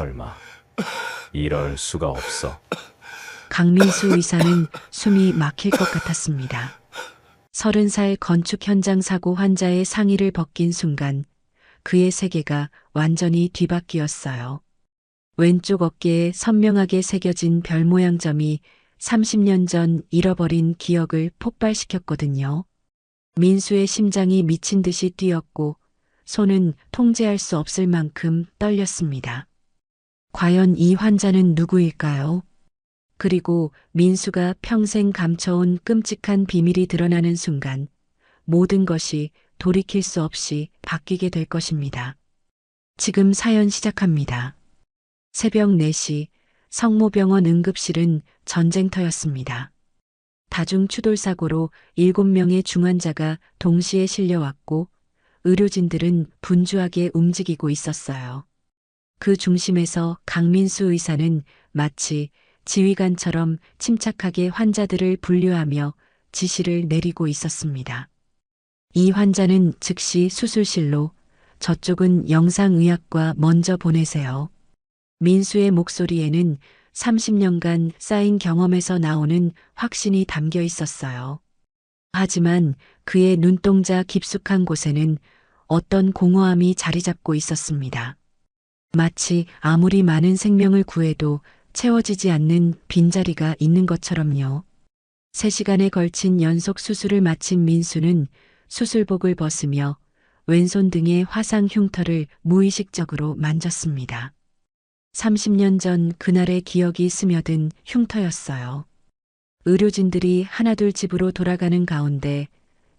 설마. 이럴 수가 없어. 강민수 의사는 숨이 막힐 것 같았습니다. 30살 건축 현장 사고 환자의 상의를 벗긴 순간 그의 세계가 완전히 뒤바뀌었어요. 왼쪽 어깨에 선명하게 새겨진 별 모양 점이 30년 전 잃어버린 기억을 폭발시켰거든요. 민수의 심장이 미친 듯이 뛰었고 손은 통제할 수 없을 만큼 떨렸습니다. 과연 이 환자는 누구일까요? 그리고 민수가 평생 감춰온 끔찍한 비밀이 드러나는 순간 모든 것이 돌이킬 수 없이 바뀌게 될 것입니다. 지금 사연 시작합니다. 새벽 4시 성모병원 응급실은 전쟁터였습니다. 다중 추돌 사고로 7명의 중환자가 동시에 실려왔고 의료진들은 분주하게 움직이고 있었어요. 그 중심에서 강민수 의사는 마치 지휘관처럼 침착하게 환자들을 분류하며 지시를 내리고 있었습니다. 이 환자는 즉시 수술실로, 저쪽은 영상의학과 먼저 보내세요. 민수의 목소리에는 30년간 쌓인 경험에서 나오는 확신이 담겨 있었어요. 하지만 그의 눈동자 깊숙한 곳에는 어떤 공허함이 자리 잡고 있었습니다. 마치 아무리 많은 생명을 구해도 채워지지 않는 빈자리가 있는 것처럼요. 3시간에 걸친 연속 수술을 마친 민수는 수술복을 벗으며 왼손 등의 화상 흉터를 무의식적으로 만졌습니다. 30년 전 그날의 기억이 스며든 흉터였어요. 의료진들이 하나둘 집으로 돌아가는 가운데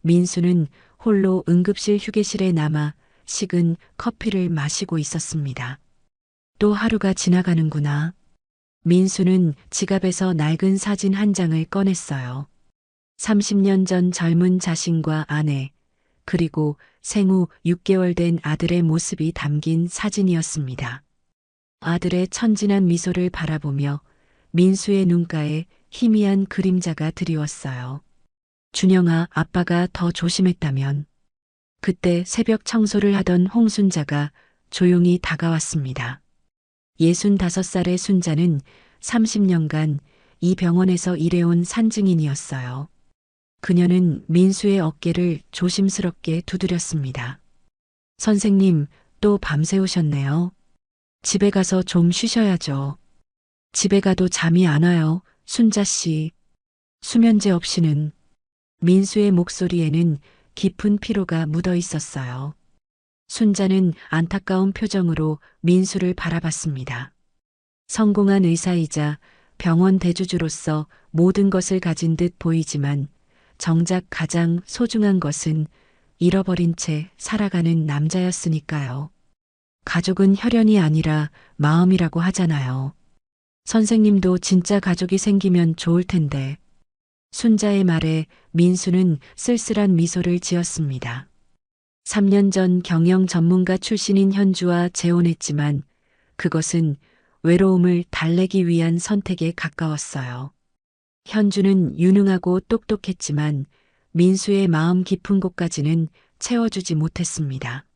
민수는 홀로 응급실 휴게실에 남아 식은 커피를 마시고 있었습니다. 또 하루가 지나가는구나. 민수는 지갑에서 낡은 사진 한 장을 꺼냈어요. 30년 전 젊은 자신과 아내, 그리고 생후 6개월 된 아들의 모습이 담긴 사진이었습니다. 아들의 천진한 미소를 바라보며 민수의 눈가에 희미한 그림자가 드리웠어요. 준영아, 아빠가 더 조심했다면. 그때 새벽 청소를 하던 홍순자가 조용히 다가왔습니다. 65살의 순자는 30년간 이 병원에서 일해온 산증인이었어요. 그녀는 민수의 어깨를 조심스럽게 두드렸습니다. 선생님, 또 밤새우셨네요. 집에 가서 좀 쉬셔야죠. 집에 가도 잠이 안 와요, 순자 씨. 수면제 없이는. 민수의 목소리에는 깊은 피로가 묻어 있었어요. 순자는 안타까운 표정으로 민수를 바라봤습니다. 성공한 의사이자 병원 대주주로서 모든 것을 가진 듯 보이지만 정작 가장 소중한 것은 잃어버린 채 살아가는 남자였으니까요. 가족은 혈연이 아니라 마음이라고 하잖아요. 선생님도 진짜 가족이 생기면 좋을 텐데. 순자의 말에 민수는 쓸쓸한 미소를 지었습니다. 3년 전 경영 전문가 출신인 현주와 재혼했지만 그것은 외로움을 달래기 위한 선택에 가까웠어요. 현주는 유능하고 똑똑했지만 민수의 마음 깊은 곳까지는 채워주지 못했습니다.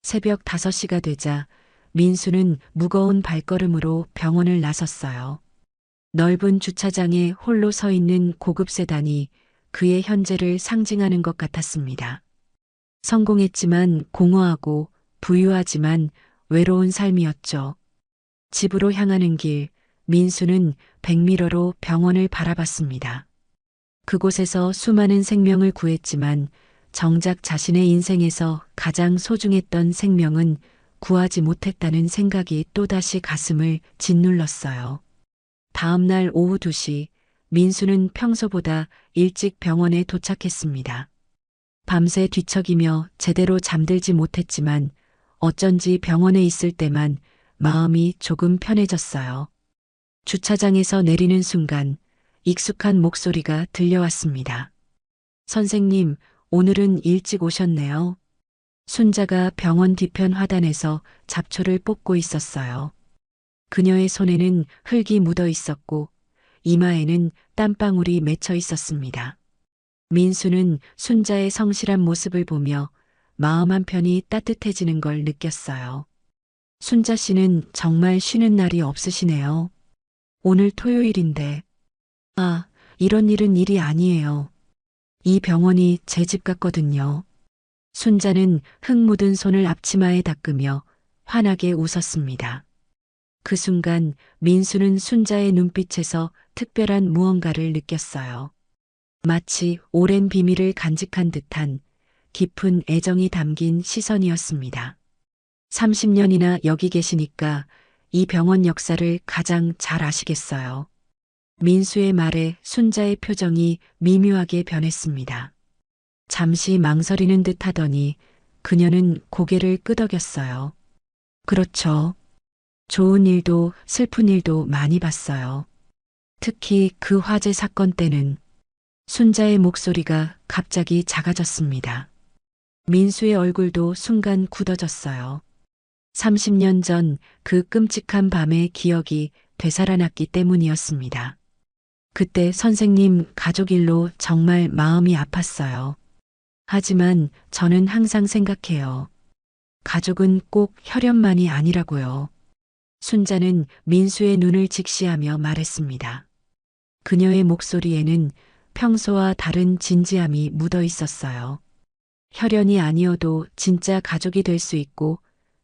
새벽 5시가 되자 민수는 무거운 발걸음으로 병원을 나섰어요. 넓은 주차장에 홀로 서 있는 고급 세단이 그의 현재를 상징하는 것 같았습니다. 성공했지만 공허하고 부유하지만 외로운 삶이었죠. 집으로 향하는 길, 민수는 백미러로 병원을 바라봤습니다. 그곳에서 수많은 생명을 구했지만 정작 자신의 인생에서 가장 소중했던 생명은 구하지 못했다는 생각이 또다시 가슴을 짓눌렀어요. 다음 날 오후 2시, 민수는 평소보다 일찍 병원에 도착했습니다. 밤새 뒤척이며 제대로 잠들지 못했지만 어쩐지 병원에 있을 때만 마음이 조금 편해졌어요. 주차장에서 내리는 순간 익숙한 목소리가 들려왔습니다. 선생님, 오늘은 일찍 오셨네요. 순자가 병원 뒤편 화단에서 잡초를 뽑고 있었어요. 그녀의 손에는 흙이 묻어 있었고 이마에는 땀방울이 맺혀 있었습니다. 민수는 순자의 성실한 모습을 보며 마음 한편이 따뜻해지는 걸 느꼈어요. 순자 씨는 정말 쉬는 날이 없으시네요. 오늘 토요일인데. 아, 이런 일은 일이 아니에요. 이 병원이 제 집 같거든요. 순자는 흙 묻은 손을 앞치마에 닦으며 환하게 웃었습니다. 그 순간 민수는 순자의 눈빛에서 특별한 무언가를 느꼈어요. 마치 오랜 비밀을 간직한 듯한 깊은 애정이 담긴 시선이었습니다. 30년이나 여기 계시니까 이 병원 역사를 가장 잘 아시겠어요. 민수의 말에 순자의 표정이 미묘하게 변했습니다. 잠시 망설이는 듯 하더니 그녀는 고개를 끄덕였어요. 그렇죠. 좋은 일도 슬픈 일도 많이 봤어요. 특히 그 화재 사건 때는 순자의 목소리가 갑자기 작아졌습니다. 민수의 얼굴도 순간 굳어졌어요. 30년 전 그 끔찍한 밤의 기억이 되살아났기 때문이었습니다. 그때 선생님 가족 일로 정말 마음이 아팠어요. 하지만 저는 항상 생각해요. 가족은 꼭 혈연만이 아니라고요. 순자는 민수의 눈을 직시하며 말했습니다. 그녀의 목소리에는 평소와 다른 진지함이 묻어 있었어요. 혈연이 아니어도 진짜 가족이 될 수 있고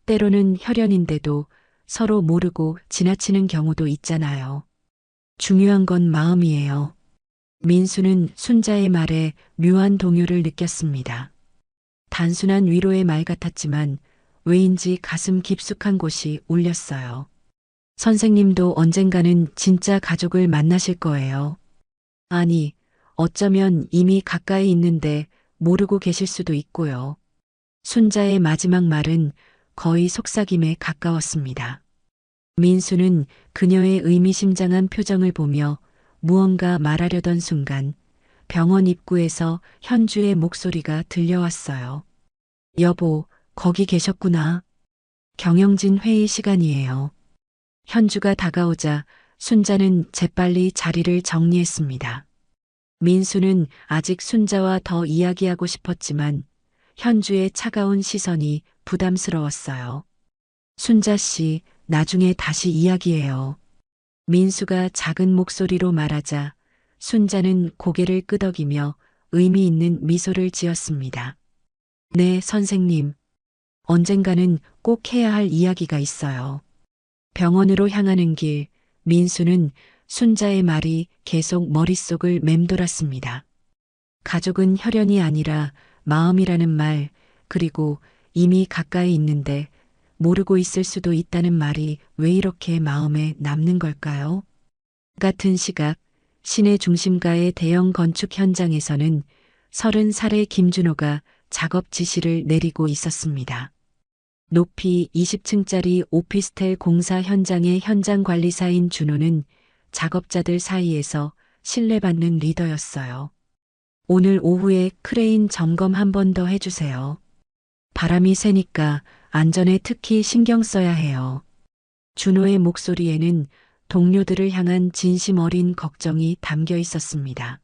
때로는 혈연인데도 서로 모르고 지나치는 경우도 있잖아요. 중요한 건 마음이에요. 민수는 순자의 말에 묘한 동요를 느꼈습니다. 단순한 위로의 말 같았지만 왜인지 가슴 깊숙한 곳이 울렸어요. 선생님도 언젠가는 진짜 가족을 만나실 거예요. 아니, 어쩌면 이미 가까이 있는데 모르고 계실 수도 있고요. 순자의 마지막 말은 거의 속삭임에 가까웠습니다. 민수는 그녀의 의미심장한 표정을 보며 무언가 말하려던 순간 병원 입구에서 현주의 목소리가 들려왔어요. 여보, 거기 계셨구나. 경영진 회의 시간이에요. 현주가 다가오자 순자는 재빨리 자리를 정리했습니다. 민수는 아직 순자와 더 이야기하고 싶었지만 현주의 차가운 시선이 부담스러웠어요. 순자 씨, 나중에 다시 이야기해요. 민수가 작은 목소리로 말하자 순자는 고개를 끄덕이며 의미 있는 미소를 지었습니다. 네, 선생님. 언젠가는 꼭 해야 할 이야기가 있어요. 병원으로 향하는 길, 민수는 순자의 말이 계속 머릿속을 맴돌았습니다. 가족은 혈연이 아니라 마음이라는 말, 그리고 이미 가까이 있는데 모르고 있을 수도 있다는 말이 왜 이렇게 마음에 남는 걸까요? 같은 시각, 시내 중심가의 대형 건축 현장에서는 30살의 김준호가 작업 지시를 내리고 있었습니다. 높이 20층짜리 오피스텔 공사 현장의 현장 관리사인 준호는 작업자들 사이에서 신뢰받는 리더였어요. 오늘 오후에 크레인 점검 한 번 더 해주세요. 바람이 세니까 안전에 특히 신경 써야 해요. 준호의 목소리에는 동료들을 향한 진심 어린 걱정이 담겨 있었습니다.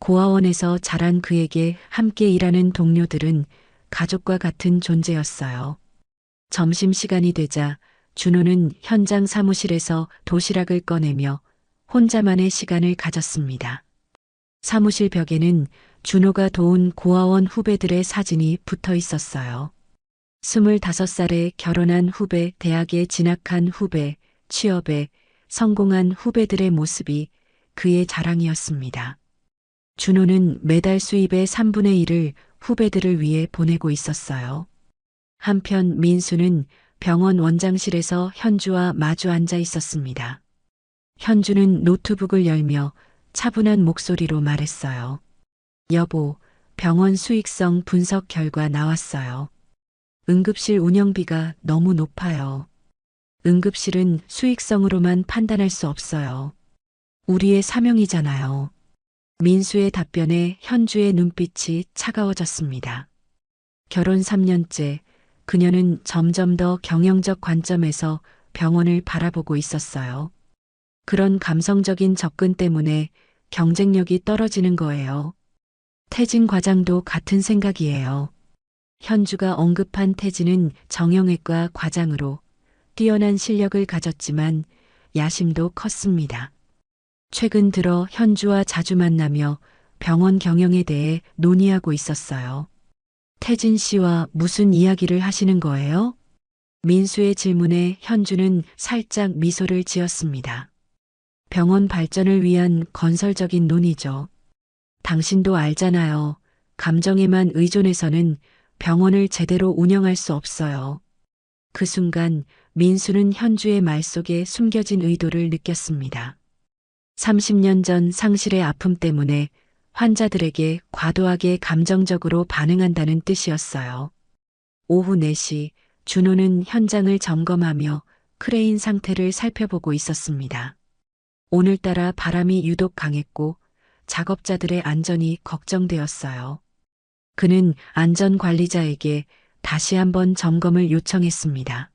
고아원에서 자란 그에게 함께 일하는 동료들은 가족과 같은 존재였어요. 점심시간이 되자 준호는 현장 사무실에서 도시락을 꺼내며 혼자만의 시간을 가졌습니다. 사무실 벽에는 준호가 도운 고아원 후배들의 사진이 붙어 있었어요. 25살에 결혼한 후배, 대학에 진학한 후배, 취업에 성공한 후배들의 모습이 그의 자랑이었습니다. 준호는 매달 수입의 3분의 1을 후배들을 위해 보내고 있었어요. 한편 민수는 병원 원장실에서 현주와 마주 앉아 있었습니다. 현주는 노트북을 열며 차분한 목소리로 말했어요. 여보, 병원 수익성 분석 결과 나왔어요. 응급실 운영비가 너무 높아요. 응급실은 수익성으로만 판단할 수 없어요. 우리의 사명이잖아요. 민수의 답변에 현주의 눈빛이 차가워졌습니다. 결혼 3년째, 그녀는 점점 더 경영적 관점에서 병원을 바라보고 있었어요. 그런 감성적인 접근 때문에 경쟁력이 떨어지는 거예요. 태진 과장도 같은 생각이에요. 현주가 언급한 태진은 정형외과 과장으로 뛰어난 실력을 가졌지만 야심도 컸습니다. 최근 들어 현주와 자주 만나며 병원 경영에 대해 논의하고 있었어요. 태진 씨와 무슨 이야기를 하시는 거예요? 민수의 질문에 현주는 살짝 미소를 지었습니다. 병원 발전을 위한 건설적인 논의죠. 당신도 알잖아요. 감정에만 의존해서는 병원을 제대로 운영할 수 없어요. 그 순간 민수는 현주의 말 속에 숨겨진 의도를 느꼈습니다. 30년 전 상실의 아픔 때문에 환자들에게 과도하게 감정적으로 반응한다는 뜻이었어요. 오후 4시 준호는 현장을 점검하며 크레인 상태를 살펴보고 있었습니다. 오늘따라 바람이 유독 강했고 작업자들의 안전이 걱정되었어요. 그는 안전관리자에게 다시 한번 점검을 요청했습니다.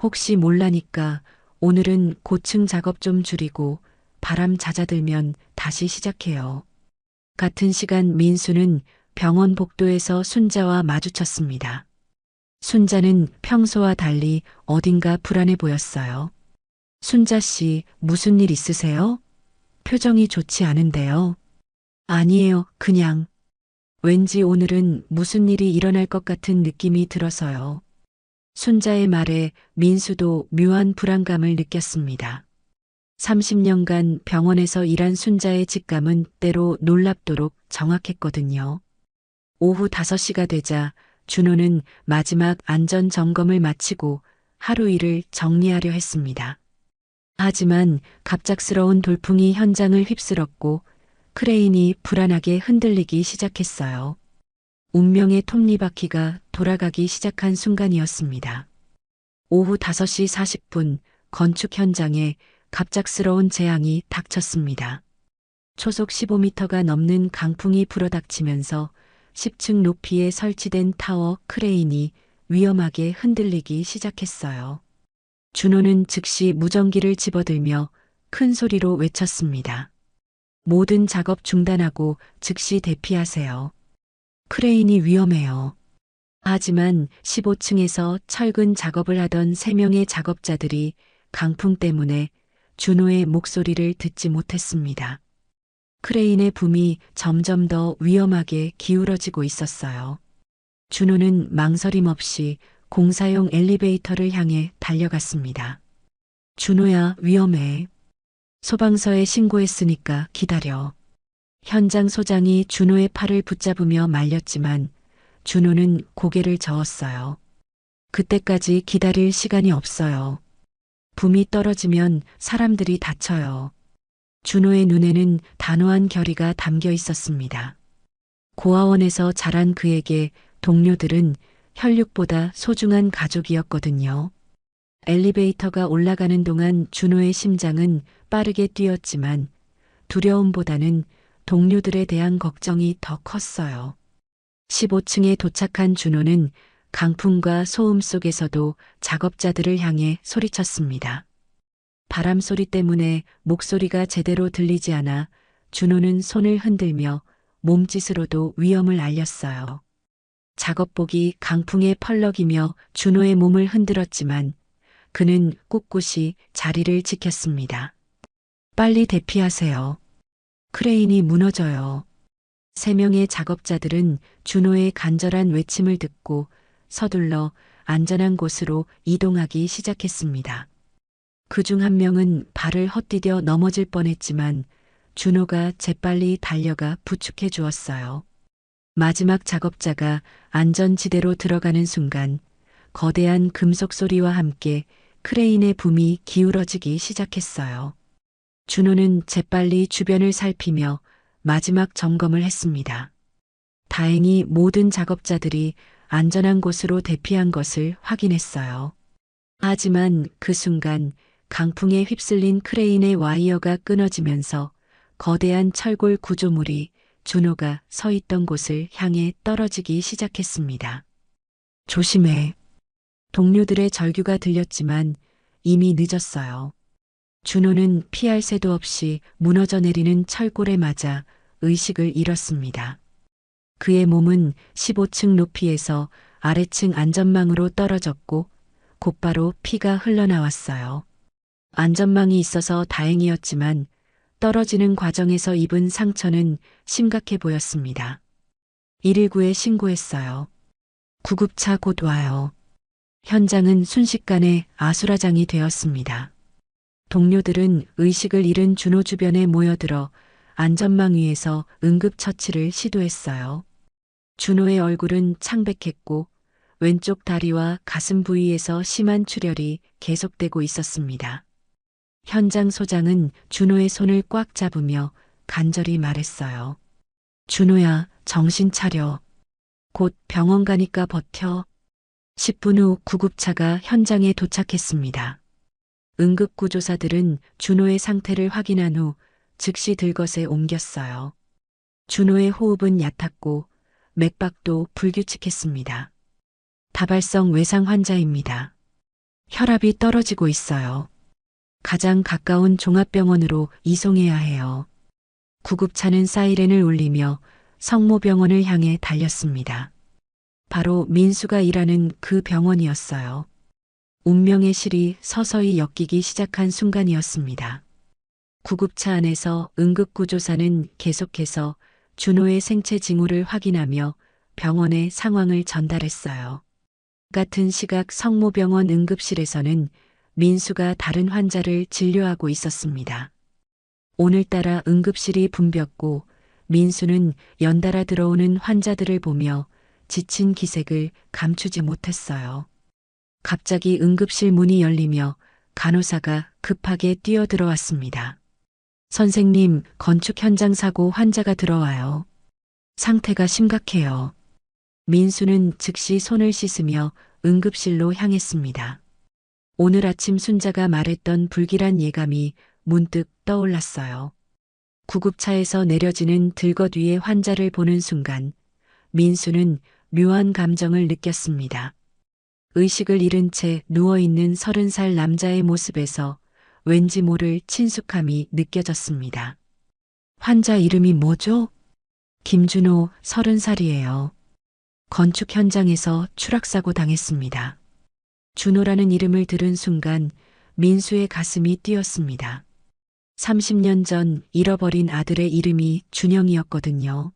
혹시 몰라니까 오늘은 고층 작업 좀 줄이고 바람 잦아들면 다시 시작해요. 같은 시간 민수는 병원 복도에서 순자와 마주쳤습니다. 순자는 평소와 달리 어딘가 불안해 보였어요. 순자 씨, 무슨 일 있으세요? 표정이 좋지 않은데요. 아니에요, 그냥. 왠지 오늘은 무슨 일이 일어날 것 같은 느낌이 들어서요. 순자의 말에 민수도 묘한 불안감을 느꼈습니다. 30년간 병원에서 일한 순자의 직감은 때로 놀랍도록 정확했거든요. 오후 5시가 되자 준호는 마지막 안전 점검을 마치고 하루 일을 정리하려 했습니다. 하지만 갑작스러운 돌풍이 현장을 휩쓸었고 크레인이 불안하게 흔들리기 시작했어요. 운명의 톱니바퀴가 돌아가기 시작한 순간이었습니다. 오후 5시 40분 건축 현장에 갑작스러운 재앙이 닥쳤습니다. 초속 15m가 넘는 강풍이 불어닥치면서 10층 높이에 설치된 타워 크레인이 위험하게 흔들리기 시작했어요. 준호는 즉시 무전기를 집어들며 큰 소리로 외쳤습니다. 모든 작업 중단하고 즉시 대피하세요. 크레인이 위험해요. 하지만 15층에서 철근 작업을 하던 3명의 작업자들이 강풍 때문에 준호의 목소리를 듣지 못했습니다. 크레인의 붐이 점점 더 위험하게 기울어지고 있었어요. 준호는 망설임 없이 공사용 엘리베이터를 향해 달려갔습니다. 준호야, 위험해. 소방서에 신고했으니까 기다려. 현장 소장이 준호의 팔을 붙잡으며 말렸지만 준호는 고개를 저었어요. 그때까지 기다릴 시간이 없어요. 붐이 떨어지면 사람들이 다쳐요. 준호의 눈에는 단호한 결의가 담겨 있었습니다. 고아원에서 자란 그에게 동료들은 혈육보다 소중한 가족이었거든요. 엘리베이터가 올라가는 동안 준호의 심장은 빠르게 뛰었지만 두려움보다는 동료들에 대한 걱정이 더 컸어요. 15층에 도착한 준호는 강풍과 소음 속에서도 작업자들을 향해 소리쳤습니다. 바람 소리 때문에 목소리가 제대로 들리지 않아 준호는 손을 흔들며 몸짓으로도 위험을 알렸어요. 작업복이 강풍에 펄럭이며 준호의 몸을 흔들었지만 그는 꿋꿋이 자리를 지켰습니다. 빨리 대피하세요. 크레인이 무너져요. 3명의 작업자들은 준호의 간절한 외침을 듣고 서둘러 안전한 곳으로 이동하기 시작했습니다. 그중 한 명은 발을 헛디뎌 넘어질 뻔했지만 준호가 재빨리 달려가 부축해 주었어요. 마지막 작업자가 안전지대로 들어가는 순간 거대한 금속 소리와 함께 크레인의 붐이 기울어지기 시작했어요. 준호는 재빨리 주변을 살피며 마지막 점검을 했습니다. 다행히 모든 작업자들이 안전한 곳으로 대피한 것을 확인했어요. 하지만 그 순간 강풍에 휩쓸린 크레인의 와이어가 끊어지면서 거대한 철골 구조물이 준호가 서 있던 곳을 향해 떨어지기 시작했습니다. 조심해. 동료들의 절규가 들렸지만 이미 늦었어요. 준호는 피할 새도 없이 무너져 내리는 철골에 맞아 의식을 잃었습니다. 그의 몸은 15층 높이에서 아래층 안전망으로 떨어졌고 곧바로 피가 흘러나왔어요. 안전망이 있어서 다행이었지만 떨어지는 과정에서 입은 상처는 심각해 보였습니다. 119에 신고했어요. 구급차 곧 와요. 현장은 순식간에 아수라장이 되었습니다. 동료들은 의식을 잃은 준호 주변에 모여들어 안전망 위에서 응급처치를 시도했어요. 준호의 얼굴은 창백했고 왼쪽 다리와 가슴 부위에서 심한 출혈이 계속되고 있었습니다. 현장 소장은 준호의 손을 꽉 잡으며 간절히 말했어요. 준호야, 정신 차려. 곧 병원 가니까 버텨. 10분 후 구급차가 현장에 도착했습니다. 응급구조사들은 준호의 상태를 확인한 후 즉시 들것에 옮겼어요. 준호의 호흡은 얕았고 맥박도 불규칙했습니다. 다발성 외상 환자입니다. 혈압이 떨어지고 있어요. 가장 가까운 종합병원으로 이송해야 해요. 구급차는 사이렌을 울리며 성모병원을 향해 달렸습니다. 바로 민수가 일하는 그 병원이었어요. 운명의 실이 서서히 엮이기 시작한 순간이었습니다. 구급차 안에서 응급구조사는 계속해서 준호의 생체 징후를 확인하며 병원의 상황을 전달했어요. 같은 시각 성모병원 응급실에서는 민수가 다른 환자를 진료하고 있었습니다. 오늘따라 응급실이 붐볐고 민수는 연달아 들어오는 환자들을 보며 지친 기색을 감추지 못했어요. 갑자기 응급실 문이 열리며 간호사가 급하게 뛰어들어왔습니다. 선생님, 건축 현장 사고 환자가 들어와요. 상태가 심각해요. 민수는 즉시 손을 씻으며 응급실로 향했습니다. 오늘 아침 순자가 말했던 불길한 예감이 문득 떠올랐어요. 구급차에서 내려지는 들것 위의 환자를 보는 순간 민수는 묘한 감정을 느꼈습니다. 의식을 잃은 채 누워있는 30살 남자의 모습에서 왠지 모를 친숙함이 느껴졌습니다. 환자 이름이 뭐죠? 김준호 30살이에요. 건축 현장에서 추락사고 당했습니다. 준호라는 이름을 들은 순간 민수의 가슴이 뛰었습니다. 30년 전 잃어버린 아들의 이름이 준영이었거든요.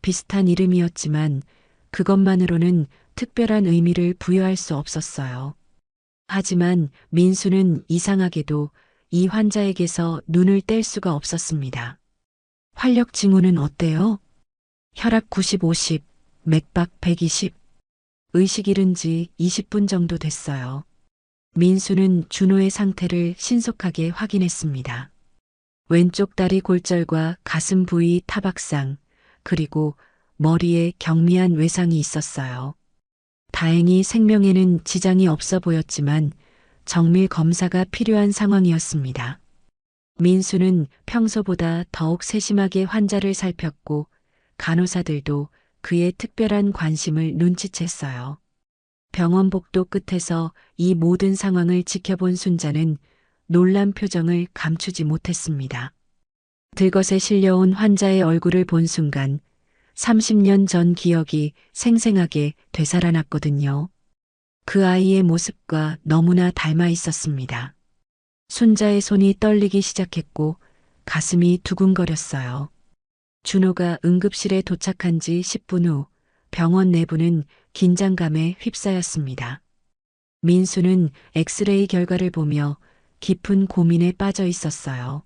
비슷한 이름이었지만 그것만으로는 특별한 의미를 부여할 수 없었어요. 하지만 민수는 이상하게도 이 환자에게서 눈을 뗄 수가 없었습니다. 활력 징후는 어때요? 혈압 90/50, 맥박 120. 의식 잃은 지 20분 정도 됐어요. 민수는 준호의 상태를 신속하게 확인했습니다. 왼쪽 다리 골절과 가슴 부위 타박상, 그리고 머리에 경미한 외상이 있었어요. 다행히 생명에는 지장이 없어 보였지만 정밀 검사가 필요한 상황이었습니다. 민수는 평소보다 더욱 세심하게 환자를 살폈고 간호사들도 그의 특별한 관심을 눈치챘어요. 병원 복도 끝에서 이 모든 상황을 지켜본 순자는 놀란 표정을 감추지 못했습니다. 들것에 실려온 환자의 얼굴을 본 순간 30년 전 기억이 생생하게 되살아났거든요. 그 아이의 모습과 너무나 닮아 있었습니다. 순자의 손이 떨리기 시작했고 가슴이 두근거렸어요. 준호가 응급실에 도착한 지 10분 후 병원 내부는 긴장감에 휩싸였습니다. 민수는 엑스레이 결과를 보며 깊은 고민에 빠져 있었어요.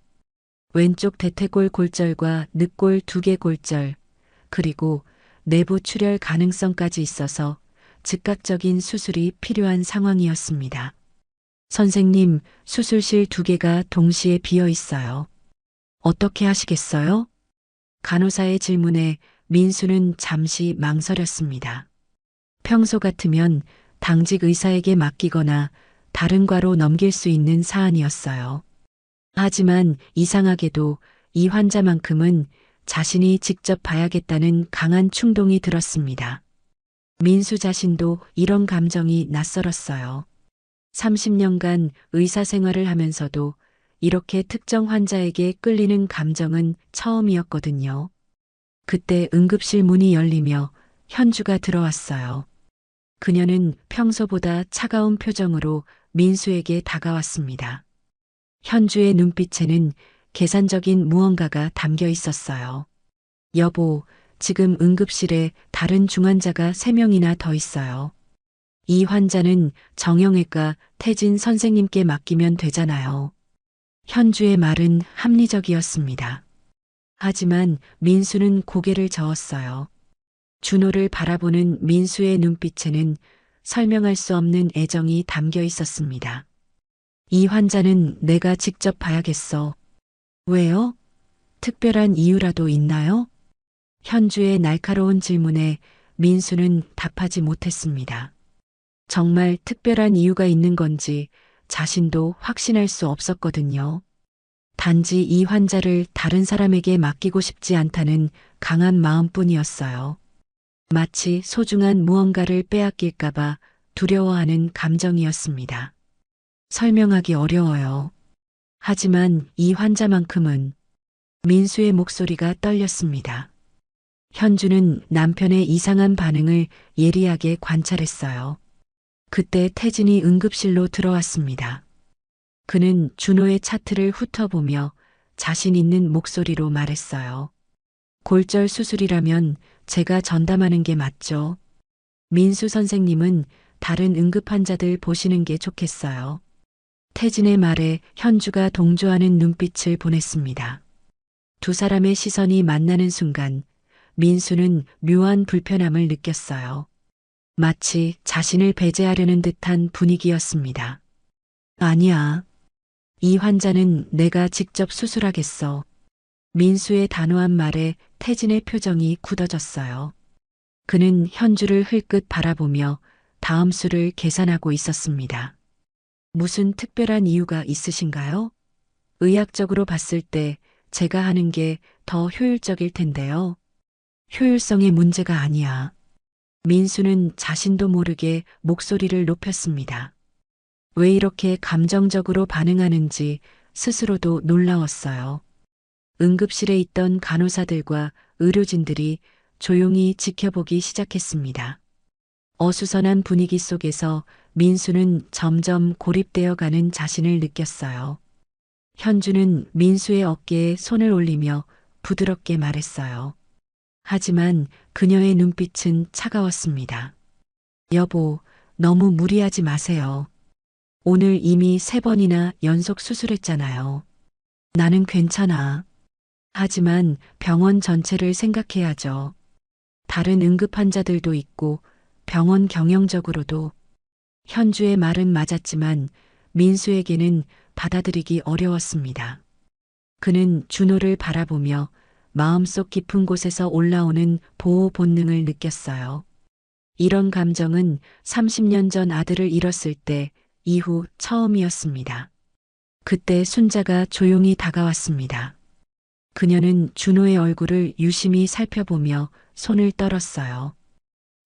왼쪽 대퇴골 골절과 늑골 2개 골절, 그리고 내부 출혈 가능성까지 있어서 즉각적인 수술이 필요한 상황이었습니다. 선생님, 수술실 2개가 동시에 비어 있어요. 어떻게 하시겠어요? 간호사의 질문에 민수는 잠시 망설였습니다. 평소 같으면 당직 의사에게 맡기거나 다른 과로 넘길 수 있는 사안이었어요. 하지만 이상하게도 이 환자만큼은 자신이 직접 봐야겠다는 강한 충동이 들었습니다. 민수 자신도 이런 감정이 낯설었어요. 30년간 의사 생활을 하면서도 이렇게 특정 환자에게 끌리는 감정은 처음이었거든요. 그때 응급실 문이 열리며 현주가 들어왔어요. 그녀는 평소보다 차가운 표정으로 민수에게 다가왔습니다. 현주의 눈빛에는 계산적인 무언가가 담겨 있었어요. 여보, 지금 응급실에 다른 중환자가 3명이나 더 있어요. 이 환자는 정형외과 태진 선생님께 맡기면 되잖아요. 현주의 말은 합리적이었습니다. 하지만 민수는 고개를 저었어요. 준호를 바라보는 민수의 눈빛에는 설명할 수 없는 애정이 담겨 있었습니다. 이 환자는 내가 직접 봐야겠어. 왜요? 특별한 이유라도 있나요? 현주의 날카로운 질문에 민수는 답하지 못했습니다. 정말 특별한 이유가 있는 건지 자신도 확신할 수 없었거든요. 단지 이 환자를 다른 사람에게 맡기고 싶지 않다는 강한 마음뿐이었어요. 마치 소중한 무언가를 빼앗길까봐 두려워하는 감정이었습니다. 설명하기 어려워요. 하지만 이 환자만큼은 민수의 목소리가 떨렸습니다. 현주는 남편의 이상한 반응을 예리하게 관찰했어요. 그때 태진이 응급실로 들어왔습니다. 그는 준호의 차트를 훑어보며 자신 있는 목소리로 말했어요. 골절 수술이라면 제가 전담하는 게 맞죠. 민수 선생님은 다른 응급 환자들 보시는 게 좋겠어요. 태진의 말에 현주가 동조하는 눈빛을 보냈습니다. 두 사람의 시선이 만나는 순간 민수는 묘한 불편함을 느꼈어요. 마치 자신을 배제하려는 듯한 분위기였습니다. 아니야. 이 환자는 내가 직접 수술하겠어. 민수의 단호한 말에 태진의 표정이 굳어졌어요. 그는 현주를 흘끗 바라보며 다음 수를 계산하고 있었습니다. 무슨 특별한 이유가 있으신가요? 의학적으로 봤을 때 제가 하는 게 더 효율적일 텐데요. 효율성의 문제가 아니야. 민수는 자신도 모르게 목소리를 높였습니다. 왜 이렇게 감정적으로 반응하는지 스스로도 놀라웠어요. 응급실에 있던 간호사들과 의료진들이 조용히 지켜보기 시작했습니다. 어수선한 분위기 속에서 민수는 점점 고립되어 가는 자신을 느꼈어요. 현주는 민수의 어깨에 손을 올리며 부드럽게 말했어요. 하지만 그녀의 눈빛은 차가웠습니다. 여보, 너무 무리하지 마세요. 오늘 이미 3번이나 연속 수술했잖아요. 나는 괜찮아. 하지만 병원 전체를 생각해야죠. 다른 응급 환자들도 있고 병원 경영적으로도. 현주의 말은 맞았지만 민수에게는 받아들이기 어려웠습니다. 그는 준호를 바라보며 마음속 깊은 곳에서 올라오는 보호 본능을 느꼈어요. 이런 감정은 30년 전 아들을 잃었을 때 이후 처음이었습니다. 그때 순자가 조용히 다가왔습니다. 그녀는 준호의 얼굴을 유심히 살펴보며 손을 떨었어요.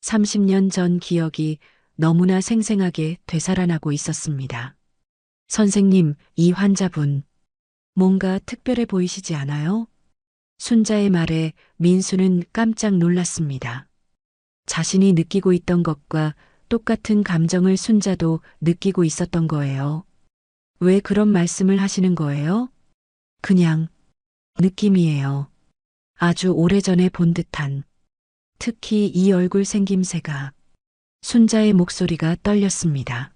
30년 전 기억이 너무나 생생하게 되살아나고 있었습니다. 선생님, 이 환자분, 뭔가 특별해 보이시지 않아요? 순자의 말에 민수는 깜짝 놀랐습니다. 자신이 느끼고 있던 것과 똑같은 감정을 순자도 느끼고 있었던 거예요. 왜 그런 말씀을 하시는 거예요? 그냥 느낌이에요. 아주 오래전에 본 듯한. 특히 이 얼굴 생김새가. 순자의 목소리가 떨렸습니다.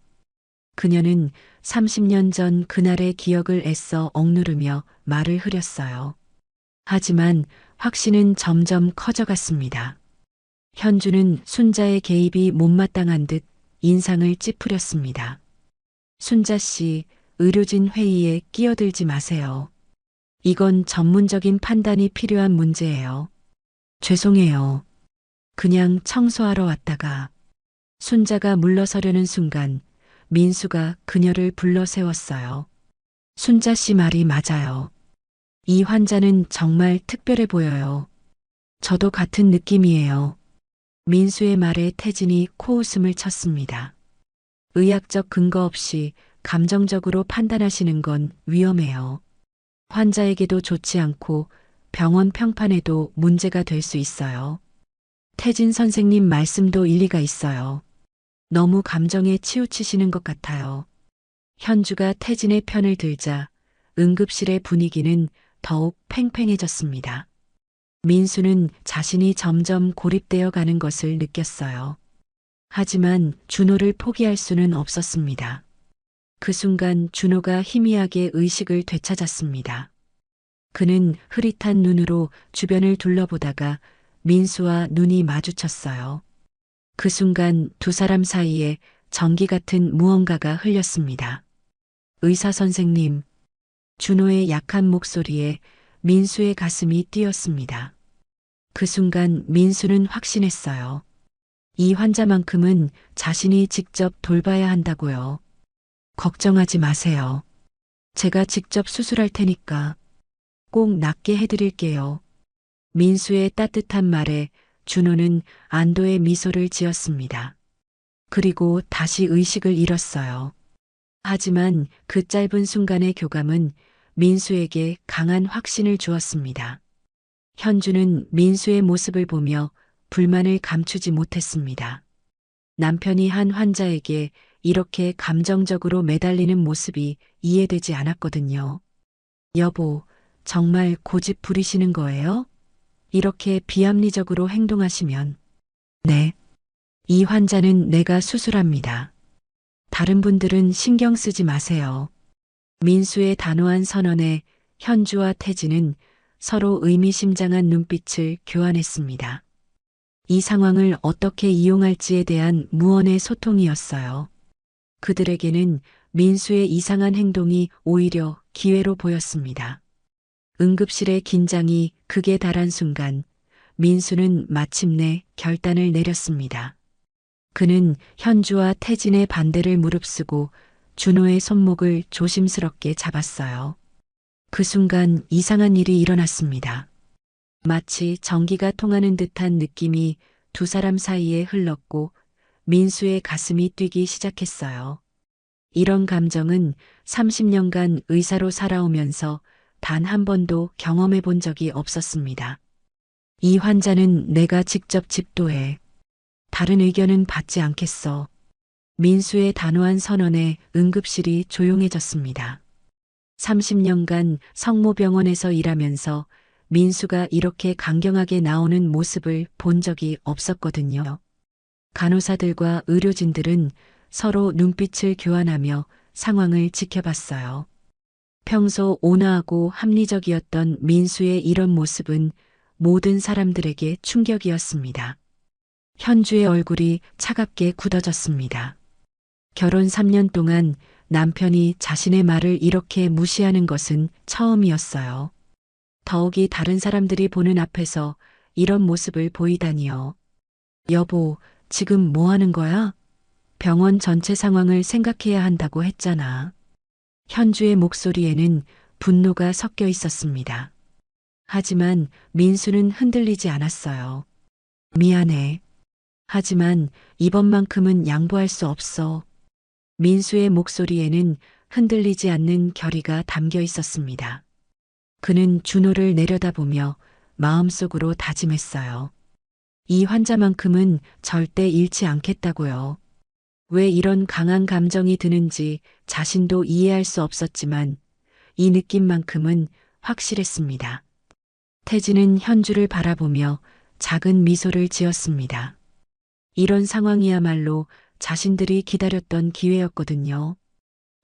그녀는 30년 전 그날의 기억을 애써 억누르며 말을 흐렸어요. 하지만 확신은 점점 커져갔습니다. 현주는 순자의 개입이 못마땅한 듯 인상을 찌푸렸습니다. 순자 씨, 의료진 회의에 끼어들지 마세요. 이건 전문적인 판단이 필요한 문제예요. 죄송해요. 그냥 청소하러 왔다가. 순자가 물러서려는 순간 민수가 그녀를 불러 세웠어요. 순자 씨 말이 맞아요. 이 환자는 정말 특별해 보여요. 저도 같은 느낌이에요. 민수의 말에 태진이 코웃음을 쳤습니다. 의학적 근거 없이 감정적으로 판단하시는 건 위험해요. 환자에게도 좋지 않고 병원 평판에도 문제가 될 수 있어요. 태진 선생님 말씀도 일리가 있어요. 너무 감정에 치우치시는 것 같아요. 현주가 태진의 편을 들자 응급실의 분위기는 더욱 팽팽해졌습니다. 민수는 자신이 점점 고립되어 가는 것을 느꼈어요. 하지만 준호를 포기할 수는 없었습니다. 그 순간 준호가 희미하게 의식을 되찾았습니다. 그는 흐릿한 눈으로 주변을 둘러보다가 민수와 눈이 마주쳤어요. 그 순간 두 사람 사이에 전기 같은 무언가가 흘렸습니다. 의사 선생님, 준호의 약한 목소리에 민수의 가슴이 뛰었습니다. 그 순간 민수는 확신했어요. 이 환자만큼은 자신이 직접 돌봐야 한다고요. 걱정하지 마세요. 제가 직접 수술할 테니까 꼭 낫게 해드릴게요. 민수의 따뜻한 말에 준호는 안도의 미소를 지었습니다. 그리고 다시 의식을 잃었어요. 하지만 그 짧은 순간의 교감은 민수에게 강한 확신을 주었습니다. 현주는 민수의 모습을 보며 불만을 감추지 못했습니다. 남편이 한 환자에게 이렇게 감정적으로 매달리는 모습이 이해되지 않았거든요. 여보, 정말 고집 부리시는 거예요? 이렇게 비합리적으로 행동하시면. 네. 이 환자는 내가 수술합니다. 다른 분들은 신경 쓰지 마세요. 민수의 단호한 선언에 현주와 태진은 서로 의미심장한 눈빛을 교환했습니다. 이 상황을 어떻게 이용할지에 대한 무언의 소통이었어요. 그들에게는 민수의 이상한 행동이 오히려 기회로 보였습니다. 응급실의 긴장이 극에 달한 순간 민수는 마침내 결단을 내렸습니다. 그는 현주와 태진의 반대를 무릅쓰고 준호의 손목을 조심스럽게 잡았어요. 그 순간 이상한 일이 일어났습니다. 마치 전기가 통하는 듯한 느낌이 두 사람 사이에 흘렀고 민수의 가슴이 뛰기 시작했어요. 이런 감정은 30년간 의사로 살아오면서 단 한 번도 경험해 본 적이 없었습니다. 이 환자는 내가 직접 집도해. 다른 의견은 받지 않겠어. 민수의 단호한 선언에 응급실이 조용해졌습니다. 30년간 성모병원에서 일하면서 민수가 이렇게 강경하게 나오는 모습을 본 적이 없었거든요. 간호사들과 의료진들은 서로 눈빛을 교환하며 상황을 지켜봤어요. 평소 온화하고 합리적이었던 민수의 이런 모습은 모든 사람들에게 충격이었습니다. 현주의 얼굴이 차갑게 굳어졌습니다. 결혼 3년 동안 남편이 자신의 말을 이렇게 무시하는 것은 처음이었어요. 더욱이 다른 사람들이 보는 앞에서 이런 모습을 보이다니요. 여보, 지금 뭐 하는 거야? 병원 전체 상황을 생각해야 한다고 했잖아. 현주의 목소리에는 분노가 섞여 있었습니다. 하지만 민수는 흔들리지 않았어요. 미안해. 하지만 이번만큼은 양보할 수 없어. 민수의 목소리에는 흔들리지 않는 결의가 담겨 있었습니다. 그는 준호를 내려다보며 마음속으로 다짐했어요. 이 환자만큼은 절대 잃지 않겠다고요. 왜 이런 강한 감정이 드는지 자신도 이해할 수 없었지만 이 느낌만큼은 확실했습니다. 태진은 현주를 바라보며 작은 미소를 지었습니다. 이런 상황이야말로 자신들이 기다렸던 기회였거든요.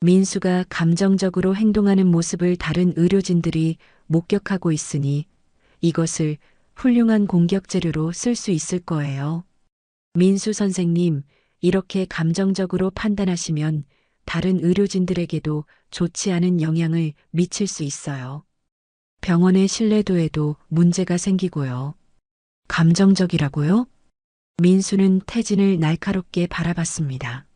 민수가 감정적으로 행동하는 모습을 다른 의료진들이 목격하고 있으니 이것을 훌륭한 공격 재료로 쓸 수 있을 거예요. 민수 선생님, 이렇게 감정적으로 판단하시면 다른 의료진들에게도 좋지 않은 영향을 미칠 수 있어요. 병원의 신뢰도에도 문제가 생기고요. 감정적이라고요? 민수는 태진을 날카롭게 바라봤습니다.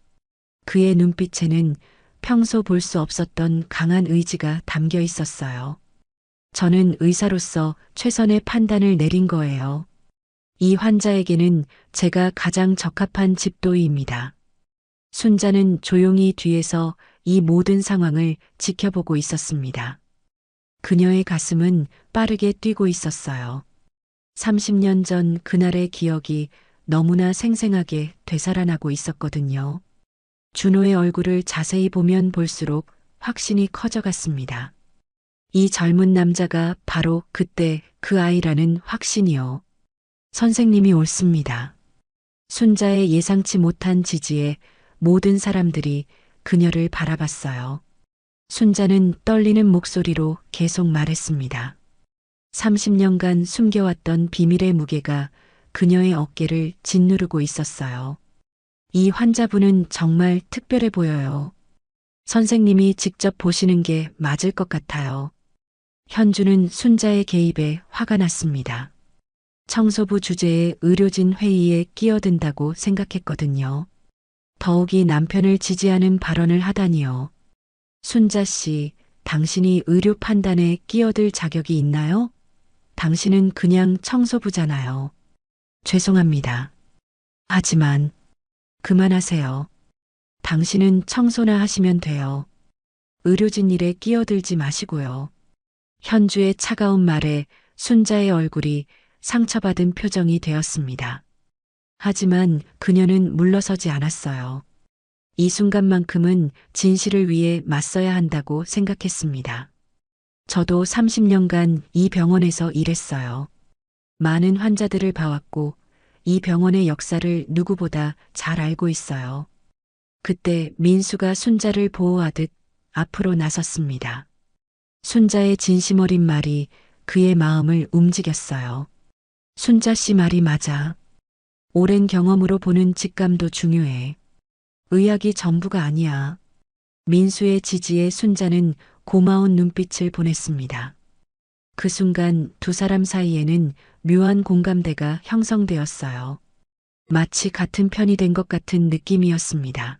그의 눈빛에는 평소 볼 수 없었던 강한 의지가 담겨 있었어요. 저는 의사로서 최선의 판단을 내린 거예요. 이 환자에게는 제가 가장 적합한 집도의입니다. 순자는 조용히 뒤에서 이 모든 상황을 지켜보고 있었습니다. 그녀의 가슴은 빠르게 뛰고 있었어요. 30년 전 그날의 기억이 너무나 생생하게 되살아나고 있었거든요. 준호의 얼굴을 자세히 보면 볼수록 확신이 커져갔습니다. 이 젊은 남자가 바로 그때 그 아이라는 확신이요. 선생님이 옳습니다. 순자의 예상치 못한 지지에 모든 사람들이 그녀를 바라봤어요. 순자는 떨리는 목소리로 계속 말했습니다. 30년간 숨겨왔던 비밀의 무게가 그녀의 어깨를 짓누르고 있었어요. 이 환자분은 정말 특별해 보여요. 선생님이 직접 보시는 게 맞을 것 같아요. 현주는 순자의 개입에 화가 났습니다. 청소부 주제에 의료진 회의에 끼어든다고 생각했거든요. 더욱이 남편을 지지하는 발언을 하다니요. 순자 씨, 당신이 의료 판단에 끼어들 자격이 있나요? 당신은 그냥 청소부잖아요. 죄송합니다. 하지만 그만하세요. 당신은 청소나 하시면 돼요. 의료진 일에 끼어들지 마시고요. 현주의 차가운 말에 순자의 얼굴이 상처받은 표정이 되었습니다. 하지만 그녀는 물러서지 않았어요. 이 순간만큼은 진실을 위해 맞서야 한다고 생각했습니다. 저도 30년간 이 병원에서 일했어요. 많은 환자들을 봐왔고 이 병원의 역사를 누구보다 잘 알고 있어요. 그때 민수가 순자를 보호하듯 앞으로 나섰습니다. 순자의 진심 어린 말이 그의 마음을 움직였어요. 순자 씨 말이 맞아. 오랜 경험으로 보는 직감도 중요해. 의학이 전부가 아니야. 민수의 지지에 순자는 고마운 눈빛을 보냈습니다. 그 순간 두 사람 사이에는 묘한 공감대가 형성되었어요. 마치 같은 편이 된 것 같은 느낌이었습니다.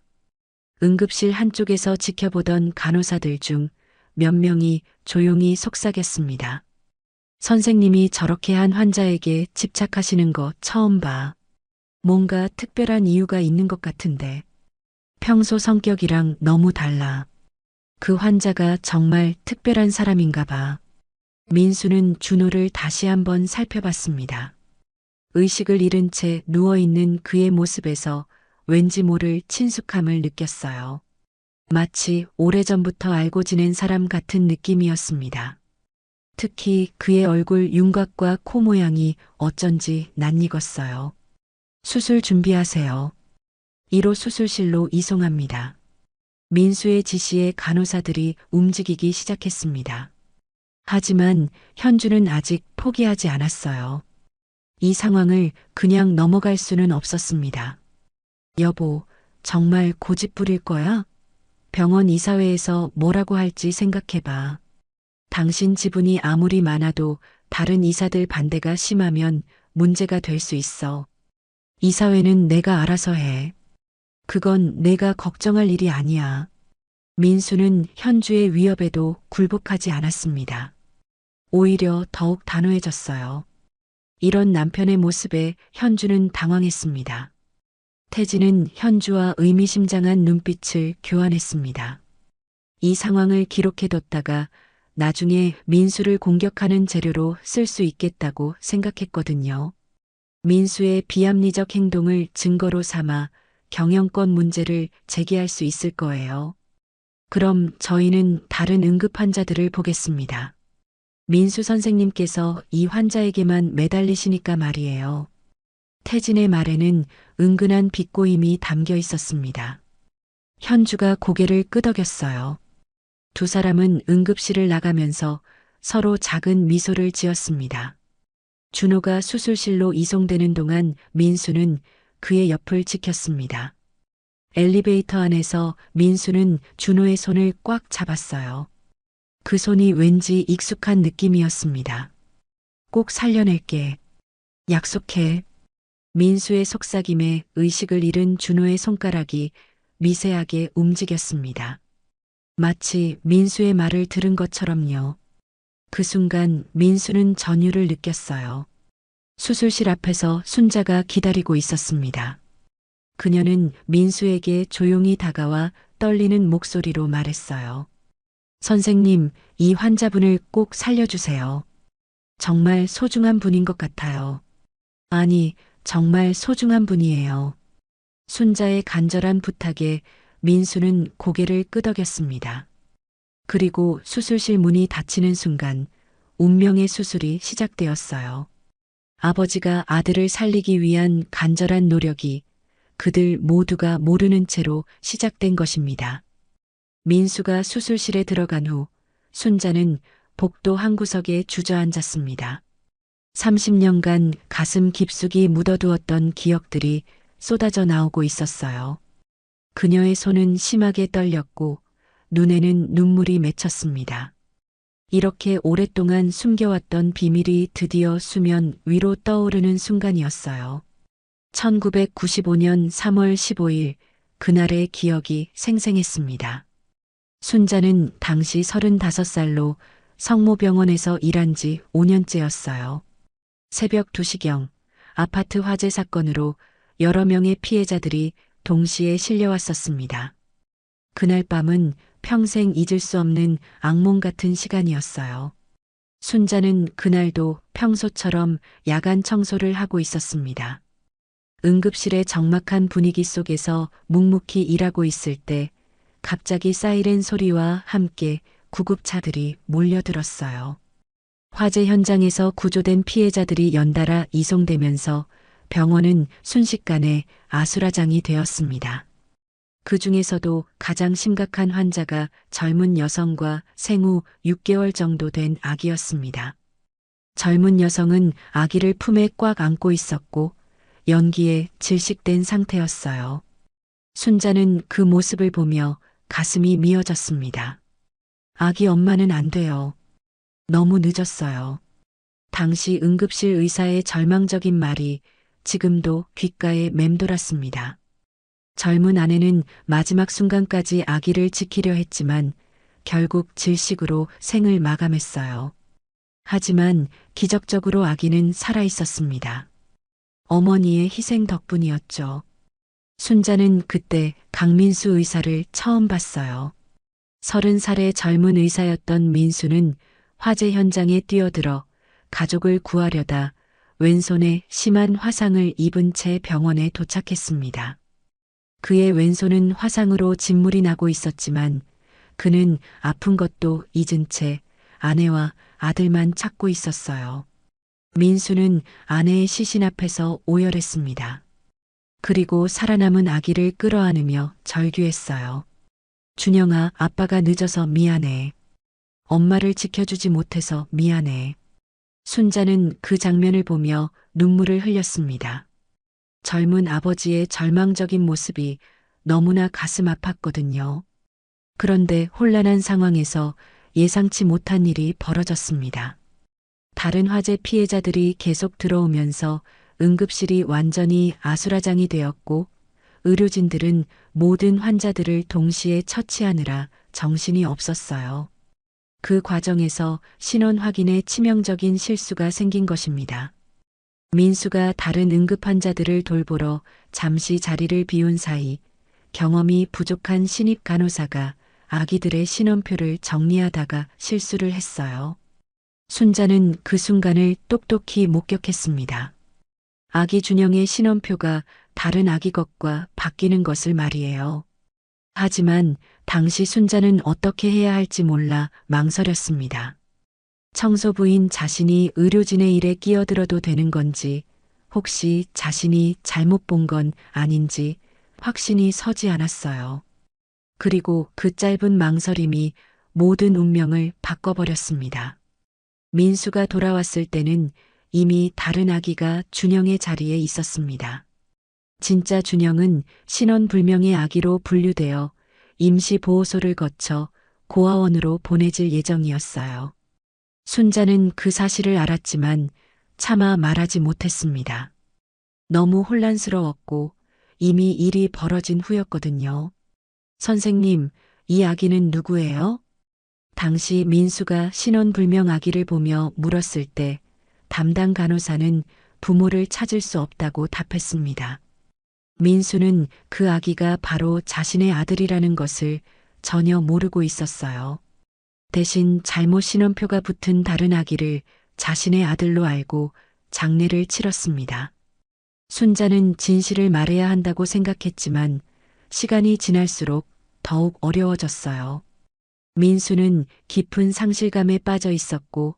응급실 한쪽에서 지켜보던 간호사들 중 몇 명이 조용히 속삭였습니다. 선생님이 저렇게 한 환자에게 집착하시는 거 처음 봐. 뭔가 특별한 이유가 있는 것 같은데. 평소 성격이랑 너무 달라. 그 환자가 정말 특별한 사람인가 봐. 민수는 준호를 다시 한번 살펴봤습니다. 의식을 잃은 채 누워있는 그의 모습에서 왠지 모를 친숙함을 느꼈어요. 마치 오래전부터 알고 지낸 사람 같은 느낌이었습니다. 특히 그의 얼굴 윤곽과 코 모양이 어쩐지 낯익었어요. 수술 준비하세요. 1호 수술실로 이송합니다. 민수의 지시에 간호사들이 움직이기 시작했습니다. 하지만 현주는 아직 포기하지 않았어요. 이 상황을 그냥 넘어갈 수는 없었습니다. 여보, 정말 고집 부릴 거야? 병원 이사회에서 뭐라고 할지 생각해봐. 당신 지분이 아무리 많아도 다른 이사들 반대가 심하면 문제가 될 수 있어. 이사회는 내가 알아서 해. 그건 내가 걱정할 일이 아니야. 민수는 현주의 위협에도 굴복하지 않았습니다. 오히려 더욱 단호해졌어요. 이런 남편의 모습에 현주는 당황했습니다. 태진은 현주와 의미심장한 눈빛을 교환했습니다. 이 상황을 기록해뒀다가 나중에 민수를 공격하는 재료로 쓸 수 있겠다고 생각했거든요. 민수의 비합리적 행동을 증거로 삼아 경영권 문제를 제기할 수 있을 거예요. 그럼 저희는 다른 응급 환자들을 보겠습니다. 민수 선생님께서 이 환자에게만 매달리시니까 말이에요. 태진의 말에는 은근한 비꼬임이 담겨 있었습니다. 현주가 고개를 끄덕였어요. 두 사람은 응급실을 나가면서 서로 작은 미소를 지었습니다. 준호가 수술실로 이송되는 동안 민수는 그의 옆을 지켰습니다. 엘리베이터 안에서 민수는 준호의 손을 꽉 잡았어요. 그 손이 왠지 익숙한 느낌이었습니다. 꼭 살려낼게. 약속해. 민수의 속삭임에 의식을 잃은 준호의 손가락이 미세하게 움직였습니다. 마치 민수의 말을 들은 것처럼요. 그 순간 민수는 전율을 느꼈어요. 수술실 앞에서 순자가 기다리고 있었습니다. 그녀는 민수에게 조용히 다가와 떨리는 목소리로 말했어요. 선생님, 이 환자분을 꼭 살려주세요. 정말 소중한 분인 것 같아요. 아니, 정말 소중한 분이에요. 순자의 간절한 부탁에 민수는 고개를 끄덕였습니다. 그리고 수술실 문이 닫히는 순간 운명의 수술이 시작되었어요. 아버지가 아들을 살리기 위한 간절한 노력이 그들 모두가 모르는 채로 시작된 것입니다. 민수가 수술실에 들어간 후 순자는 복도 한 구석에 주저앉았습니다. 30년간 가슴 깊숙이 묻어두었던 기억들이 쏟아져 나오고 있었어요. 그녀의 손은 심하게 떨렸고 눈에는 눈물이 맺혔습니다. 이렇게 오랫동안 숨겨왔던 비밀이 드디어 수면 위로 떠오르는 순간이었어요. 1995년 3월 15일 그날의 기억이 생생했습니다. 순자는 당시 35살로 성모병원에서 일한 지 5년째였어요. 새벽 2시경 아파트 화재 사건으로 여러 명의 피해자들이 동시에 실려왔었습니다. 그날 밤은 평생 잊을 수 없는 악몽 같은 시간이었어요. 순자는 그날도 평소처럼 야간 청소를 하고 있었습니다. 응급실의 적막한 분위기 속에서 묵묵히 일하고 있을 때 갑자기 사이렌 소리와 함께 구급차들이 몰려들었어요. 화재 현장에서 구조된 피해자들이 연달아 이송되면서 병원은 순식간에 아수라장이 되었습니다. 그 중에서도 가장 심각한 환자가 젊은 여성과 생후 6개월 정도 된 아기였습니다. 젊은 여성은 아기를 품에 꽉 안고 있었고 연기에 질식된 상태였어요. 순자는 그 모습을 보며 가슴이 미어졌습니다. 아기 엄마는 안 돼요. 너무 늦었어요. 당시 응급실 의사의 절망적인 말이 지금도 귓가에 맴돌았습니다. 젊은 아내는 마지막 순간까지 아기를 지키려 했지만 결국 질식으로 생을 마감했어요. 하지만 기적적으로 아기는 살아 있었습니다. 어머니의 희생 덕분이었죠. 순자는 그때 강민수 의사를 처음 봤어요. 30살의 젊은 의사였던 민수는 화재 현장에 뛰어들어 가족을 구하려다 왼손에 심한 화상을 입은 채 병원에 도착했습니다. 그의 왼손은 화상으로 진물이 나고 있었지만 그는 아픈 것도 잊은 채 아내와 아들만 찾고 있었어요. 민수는 아내의 시신 앞에서 오열했습니다. 그리고 살아남은 아기를 끌어안으며 절규했어요. 준영아, 아빠가 늦어서 미안해. 엄마를 지켜주지 못해서 미안해. 순자는 그 장면을 보며 눈물을 흘렸습니다. 젊은 아버지의 절망적인 모습이 너무나 가슴 아팠거든요. 그런데 혼란한 상황에서 예상치 못한 일이 벌어졌습니다. 다른 화재 피해자들이 계속 들어오면서 응급실이 완전히 아수라장이 되었고 의료진들은 모든 환자들을 동시에 처치하느라 정신이 없었어요. 그 과정에서 신원 확인에 치명적인 실수가 생긴 것입니다. 민수가 다른 응급 환자들을 돌보러 잠시 자리를 비운 사이 경험이 부족한 신입 간호사가 아기들의 신원표를 정리하다가 실수를 했어요. 순자는 그 순간을 똑똑히 목격했습니다. 아기 준영의 신원표가 다른 아기 것과 바뀌는 것을 말이에요. 하지만 당시 순자는 어떻게 해야 할지 몰라 망설였습니다. 청소부인 자신이 의료진의 일에 끼어들어도 되는 건지, 혹시 자신이 잘못 본 건 아닌지 확신이 서지 않았어요. 그리고 그 짧은 망설임이 모든 운명을 바꿔버렸습니다. 민수가 돌아왔을 때는 이미 다른 아기가 준영의 자리에 있었습니다. 진짜 준영은 신원불명의 아기로 분류되어 임시보호소를 거쳐 고아원으로 보내질 예정이었어요. 순자는 그 사실을 알았지만 차마 말하지 못했습니다. 너무 혼란스러웠고 이미 일이 벌어진 후였거든요. 선생님, 이 아기는 누구예요? 당시 민수가 신원불명 아기를 보며 물었을 때 담당 간호사는 부모를 찾을 수 없다고 답했습니다. 민수는 그 아기가 바로 자신의 아들이라는 것을 전혀 모르고 있었어요. 대신 잘못 신원표가 붙은 다른 아기를 자신의 아들로 알고 장례를 치렀습니다. 순자는 진실을 말해야 한다고 생각했지만 시간이 지날수록 더욱 어려워졌어요. 민수는 깊은 상실감에 빠져 있었고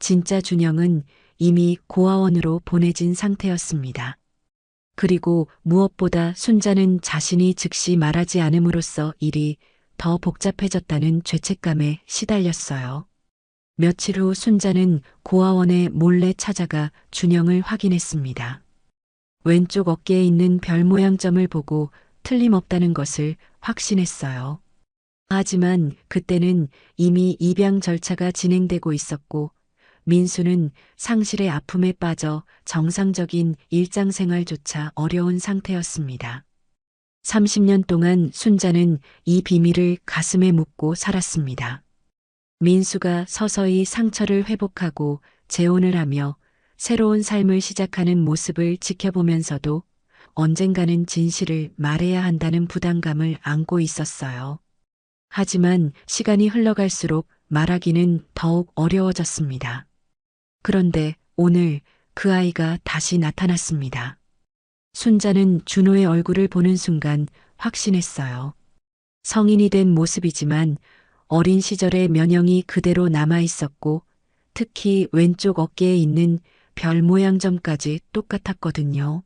진짜 준영은 이미 고아원으로 보내진 상태였습니다. 그리고 무엇보다 순자는 자신이 즉시 말하지 않음으로써 일이 더 복잡해졌다는 죄책감에 시달렸어요. 며칠 후 순자는 고아원에 몰래 찾아가 준영을 확인했습니다. 왼쪽 어깨에 있는 별 모양 점을 보고 틀림없다는 것을 확신했어요. 하지만 그때는 이미 입양 절차가 진행되고 있었고 민수는 상실의 아픔에 빠져 정상적인 일상생활조차 어려운 상태였습니다. 30년 동안 순자는 이 비밀을 가슴에 묻고 살았습니다. 민수가 서서히 상처를 회복하고 재혼을 하며 새로운 삶을 시작하는 모습을 지켜보면서도 언젠가는 진실을 말해야 한다는 부담감을 안고 있었어요. 하지만 시간이 흘러갈수록 말하기는 더욱 어려워졌습니다. 그런데 오늘 그 아이가 다시 나타났습니다. 순자는 준호의 얼굴을 보는 순간 확신했어요. 성인이 된 모습이지만 어린 시절의 면형이 그대로 남아 있었고 특히 왼쪽 어깨에 있는 별 모양 점까지 똑같았거든요.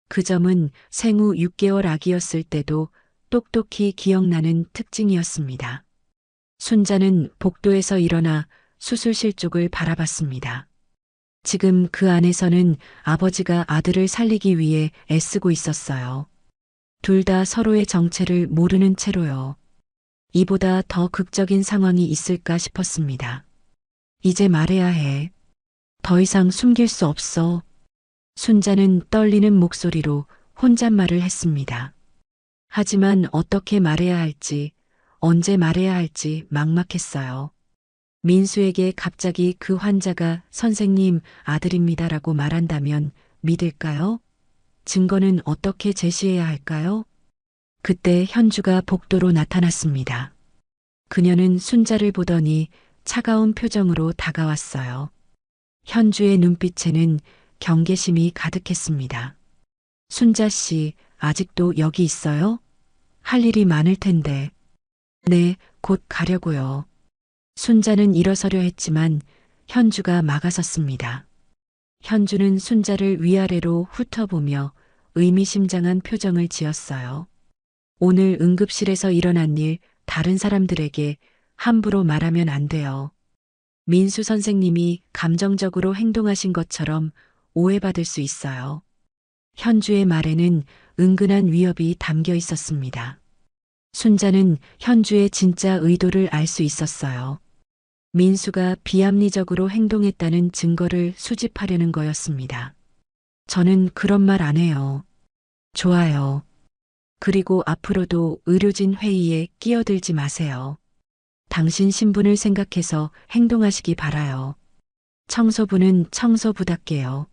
그 점은 생후 6개월 아기였을 때도 똑똑히 기억나는 특징이었습니다. 순자는 복도에서 일어나 수술실 쪽을 바라봤습니다. 지금 그 안에서는 아버지가 아들을 살리기 위해 애쓰고 있었어요. 둘 다 서로의 정체를 모르는 채로요. 이보다 더 극적인 상황이 있을까 싶었습니다. 이제 말해야 해. 더 이상 숨길 수 없어. 순자는 떨리는 목소리로 혼잣말을 했습니다. 하지만 어떻게 말해야 할지, 언제 말해야 할지 막막했어요. 민수에게 갑자기 그 환자가 선생님 아들입니다라고 말한다면 믿을까요? 증거는 어떻게 제시해야 할까요? 그때 현주가 복도로 나타났습니다. 그녀는 순자를 보더니 차가운 표정으로 다가왔어요. 현주의 눈빛에는 경계심이 가득했습니다. 순자 씨, 아직도 여기 있어요? 할 일이 많을 텐데. 네, 곧 가려고요. 순자는 일어서려 했지만 현주가 막아섰습니다. 현주는 순자를 위아래로 훑어보며 의미심장한 표정을 지었어요. 오늘 응급실에서 일어난 일 다른 사람들에게 함부로 말하면 안 돼요. 민수 선생님이 감정적으로 행동하신 것처럼 오해받을 수 있어요. 현주의 말에는 은근한 위협이 담겨 있었습니다. 순자는 현주의 진짜 의도를 알 수 있었어요. 민수가 비합리적으로 행동했다는 증거를 수집하려는 거였습니다. 저는 그런 말 안 해요. 좋아요. 그리고 앞으로도 의료진 회의에 끼어들지 마세요. 당신 신분을 생각해서 행동하시기 바라요. 청소부는 청소부답게요.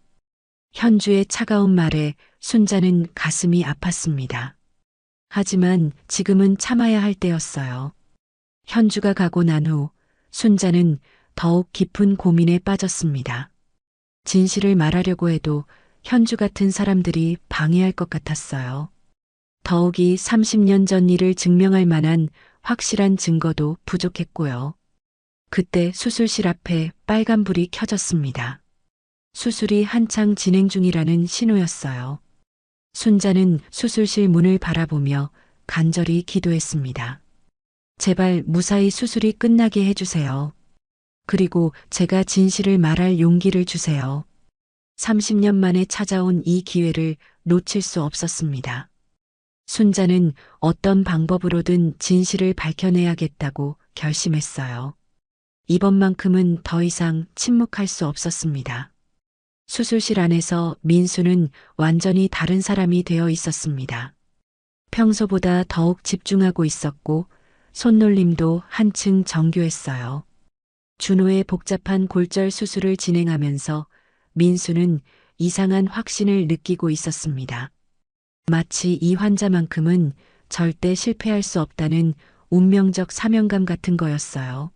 현주의 차가운 말에 순자는 가슴이 아팠습니다. 하지만 지금은 참아야 할 때였어요. 현주가 가고 난 후 순자는 더욱 깊은 고민에 빠졌습니다. 진실을 말하려고 해도 현주 같은 사람들이 방해할 것 같았어요. 더욱이 30년 전 일을 증명할 만한 확실한 증거도 부족했고요. 그때 수술실 앞에 빨간불이 켜졌습니다. 수술이 한창 진행 중이라는 신호였어요. 순자는 수술실 문을 바라보며 간절히 기도했습니다. 제발 무사히 수술이 끝나게 해주세요. 그리고 제가 진실을 말할 용기를 주세요. 30년 만에 찾아온 이 기회를 놓칠 수 없었습니다. 순자는 어떤 방법으로든 진실을 밝혀내야겠다고 결심했어요. 이번만큼은 더 이상 침묵할 수 없었습니다. 수술실 안에서 민수는 완전히 다른 사람이 되어 있었습니다. 평소보다 더욱 집중하고 있었고 손놀림도 한층 정교했어요. 준호의 복잡한 골절 수술을 진행하면서 민수는 이상한 확신을 느끼고 있었습니다. 마치 이 환자만큼은 절대 실패할 수 없다는 운명적 사명감 같은 거였어요.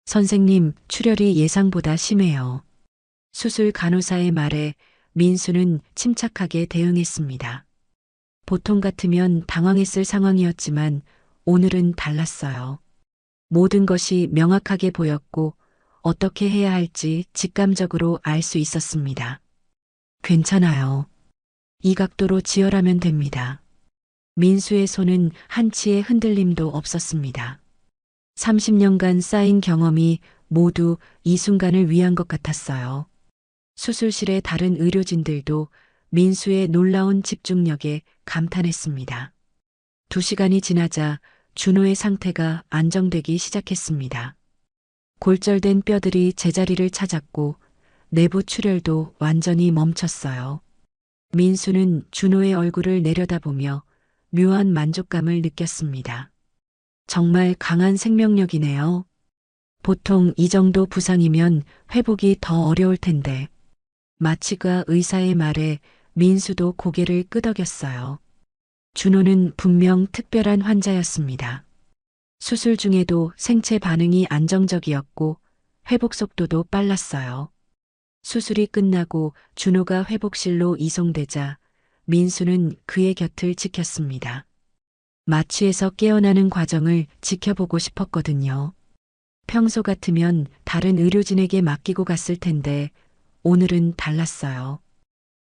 선생님, 출혈이 예상보다 심해요. 수술 간호사의 말에 민수는 침착하게 대응했습니다. 보통 같으면 당황했을 상황이었지만 오늘은 달랐어요. 모든 것이 명확하게 보였고 어떻게 해야 할지 직감적으로 알 수 있었습니다. 괜찮아요. 이 각도로 지혈하면 됩니다. 민수의 손은 한치의 흔들림도 없었습니다. 30년간 쌓인 경험이 모두 이 순간을 위한 것 같았어요. 수술실의 다른 의료진들도 민수의 놀라운 집중력에 감탄했습니다. 2시간이 지나자 준호의 상태가 안정되기 시작했습니다. 골절된 뼈들이 제자리를 찾았고 내부 출혈도 완전히 멈췄어요. 민수는 준호의 얼굴을 내려다보며 묘한 만족감을 느꼈습니다. 정말 강한 생명력이네요. 보통 이 정도 부상이면 회복이 더 어려울 텐데. 마취가 의사의 말에 민수도 고개를 끄덕였어요. 준호는 분명 특별한 환자였습니다. 수술 중에도 생체 반응이 안정적이었고 회복 속도도 빨랐어요. 수술이 끝나고 준호가 회복실로 이송되자 민수는 그의 곁을 지켰습니다. 마취에서 깨어나는 과정을 지켜보고 싶었거든요. 평소 같으면 다른 의료진에게 맡기고 갔을 텐데 오늘은 달랐어요.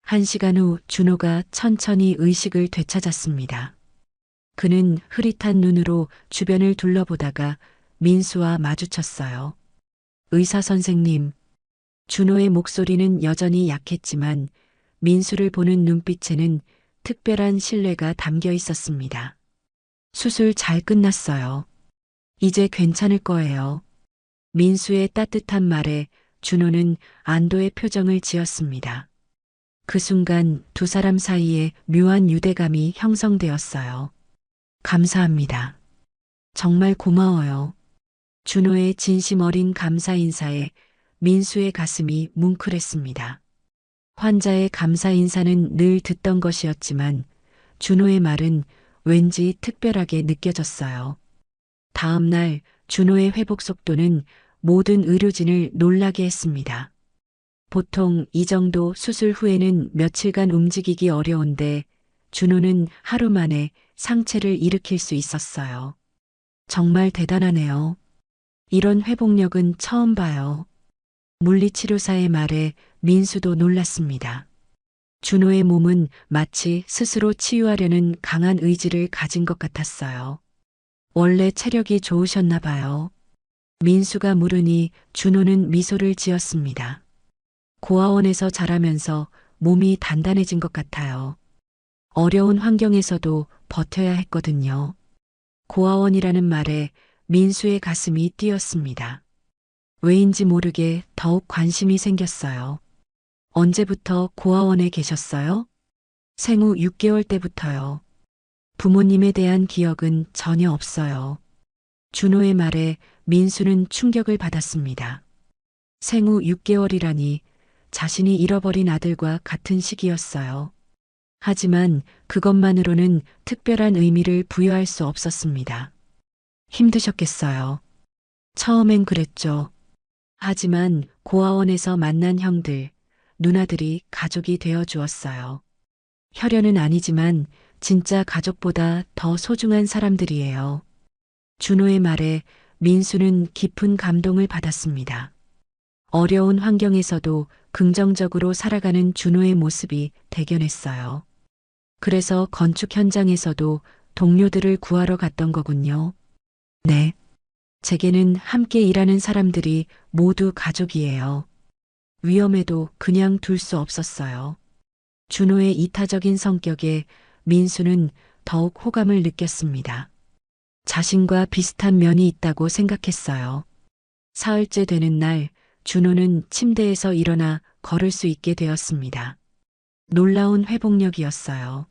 1시간 후 준호가 천천히 의식을 되찾았습니다. 그는 흐릿한 눈으로 주변을 둘러보다가 민수와 마주쳤어요. 의사 선생님. 준호의 목소리는 여전히 약했지만 민수를 보는 눈빛에는 특별한 신뢰가 담겨 있었습니다. 수술 잘 끝났어요. 이제 괜찮을 거예요. 민수의 따뜻한 말에 준호는 안도의 표정을 지었습니다. 그 순간 두 사람 사이에 묘한 유대감이 형성되었어요. 감사합니다. 정말 고마워요. 준호의 진심 어린 감사 인사에 민수의 가슴이 뭉클했습니다. 환자의 감사 인사는 늘 듣던 것이었지만 준호의 말은 왠지 특별하게 느껴졌어요. 다음 날 준호의 회복 속도는 모든 의료진을 놀라게 했습니다. 보통 이 정도 수술 후에는 며칠간 움직이기 어려운데 준호는 하루 만에 상체를 일으킬 수 있었어요. 정말 대단하네요. 이런 회복력은 처음 봐요. 물리치료사의 말에 민수도 놀랐습니다. 준호의 몸은 마치 스스로 치유하려는 강한 의지를 가진 것 같았어요. 원래 체력이 좋으셨나 봐요. 민수가 물으니 준호는 미소를 지었습니다. 고아원에서 자라면서 몸이 단단해진 것 같아요. 어려운 환경에서도 버텨야 했거든요. 고아원이라는 말에 민수의 가슴이 뛰었습니다. 왜인지 모르게 더욱 관심이 생겼어요. 언제부터 고아원에 계셨어요? 생후 6개월 때부터요. 부모님에 대한 기억은 전혀 없어요. 준호의 말에 민수는 충격을 받았습니다. 생후 6개월이라니 자신이 잃어버린 아들과 같은 시기였어요. 하지만 그것만으로는 특별한 의미를 부여할 수 없었습니다. 힘드셨겠어요. 처음엔 그랬죠. 하지만 고아원에서 만난 형들, 누나들이 가족이 되어 주었어요. 혈연은 아니지만 진짜 가족보다 더 소중한 사람들이에요. 준호의 말에 민수는 깊은 감동을 받았습니다. 어려운 환경에서도 긍정적으로 살아가는 준호의 모습이 대견했어요. 그래서 건축 현장에서도 동료들을 구하러 갔던 거군요. 네. 제게는 함께 일하는 사람들이 모두 가족이에요. 위험해도 그냥 둘 수 없었어요. 준호의 이타적인 성격에 민수는 더욱 호감을 느꼈습니다. 자신과 비슷한 면이 있다고 생각했어요. 사흘째 되는 날 준호는 침대에서 일어나 걸을 수 있게 되었습니다. 놀라운 회복력이었어요.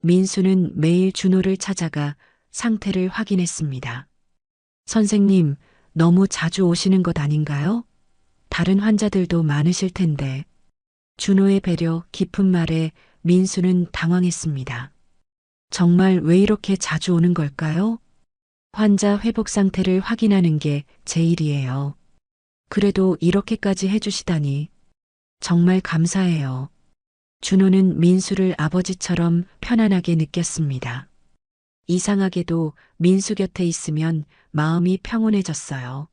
민수는 매일 준호를 찾아가 상태를 확인했습니다. 선생님, 너무 자주 오시는 것 아닌가요? 다른 환자들도 많으실 텐데. 준호의 배려 깊은 말에 민수는 당황했습니다. 정말 왜 이렇게 자주 오는 걸까요? 환자 회복 상태를 확인하는 게 제 일이에요. 그래도 이렇게까지 해주시다니 정말 감사해요. 준호는 민수를 아버지처럼 편안하게 느꼈습니다. 이상하게도 민수 곁에 있으면 마음이 평온해졌어요.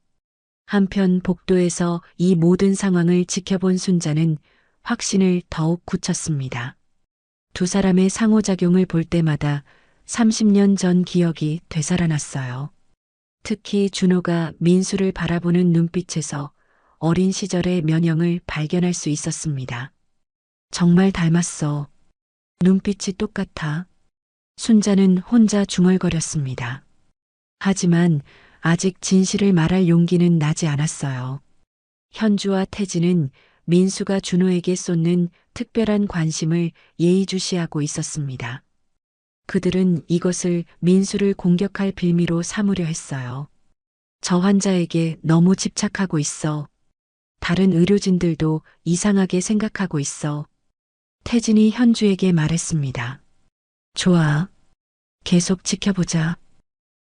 한편 복도에서 이 모든 상황을 지켜본 순자는 확신을 더욱 굳혔습니다. 두 사람의 상호작용을 볼 때마다 30년 전 기억이 되살아났어요. 특히 준호가 민수를 바라보는 눈빛에서 어린 시절의 면형을 발견할 수 있었습니다. 정말 닮았어. 눈빛이 똑같아. 순자는 혼자 중얼거렸습니다. 하지만 아직 진실을 말할 용기는 나지 않았어요. 현주와 태진은 민수가 준호에게 쏟는 특별한 관심을 예의주시하고 있었습니다. 그들은 이것을 민수를 공격할 빌미로 삼으려 했어요. 저 환자에게 너무 집착하고 있어. 다른 의료진들도 이상하게 생각하고 있어. 태진이 현주에게 말했습니다. 좋아. 계속 지켜보자.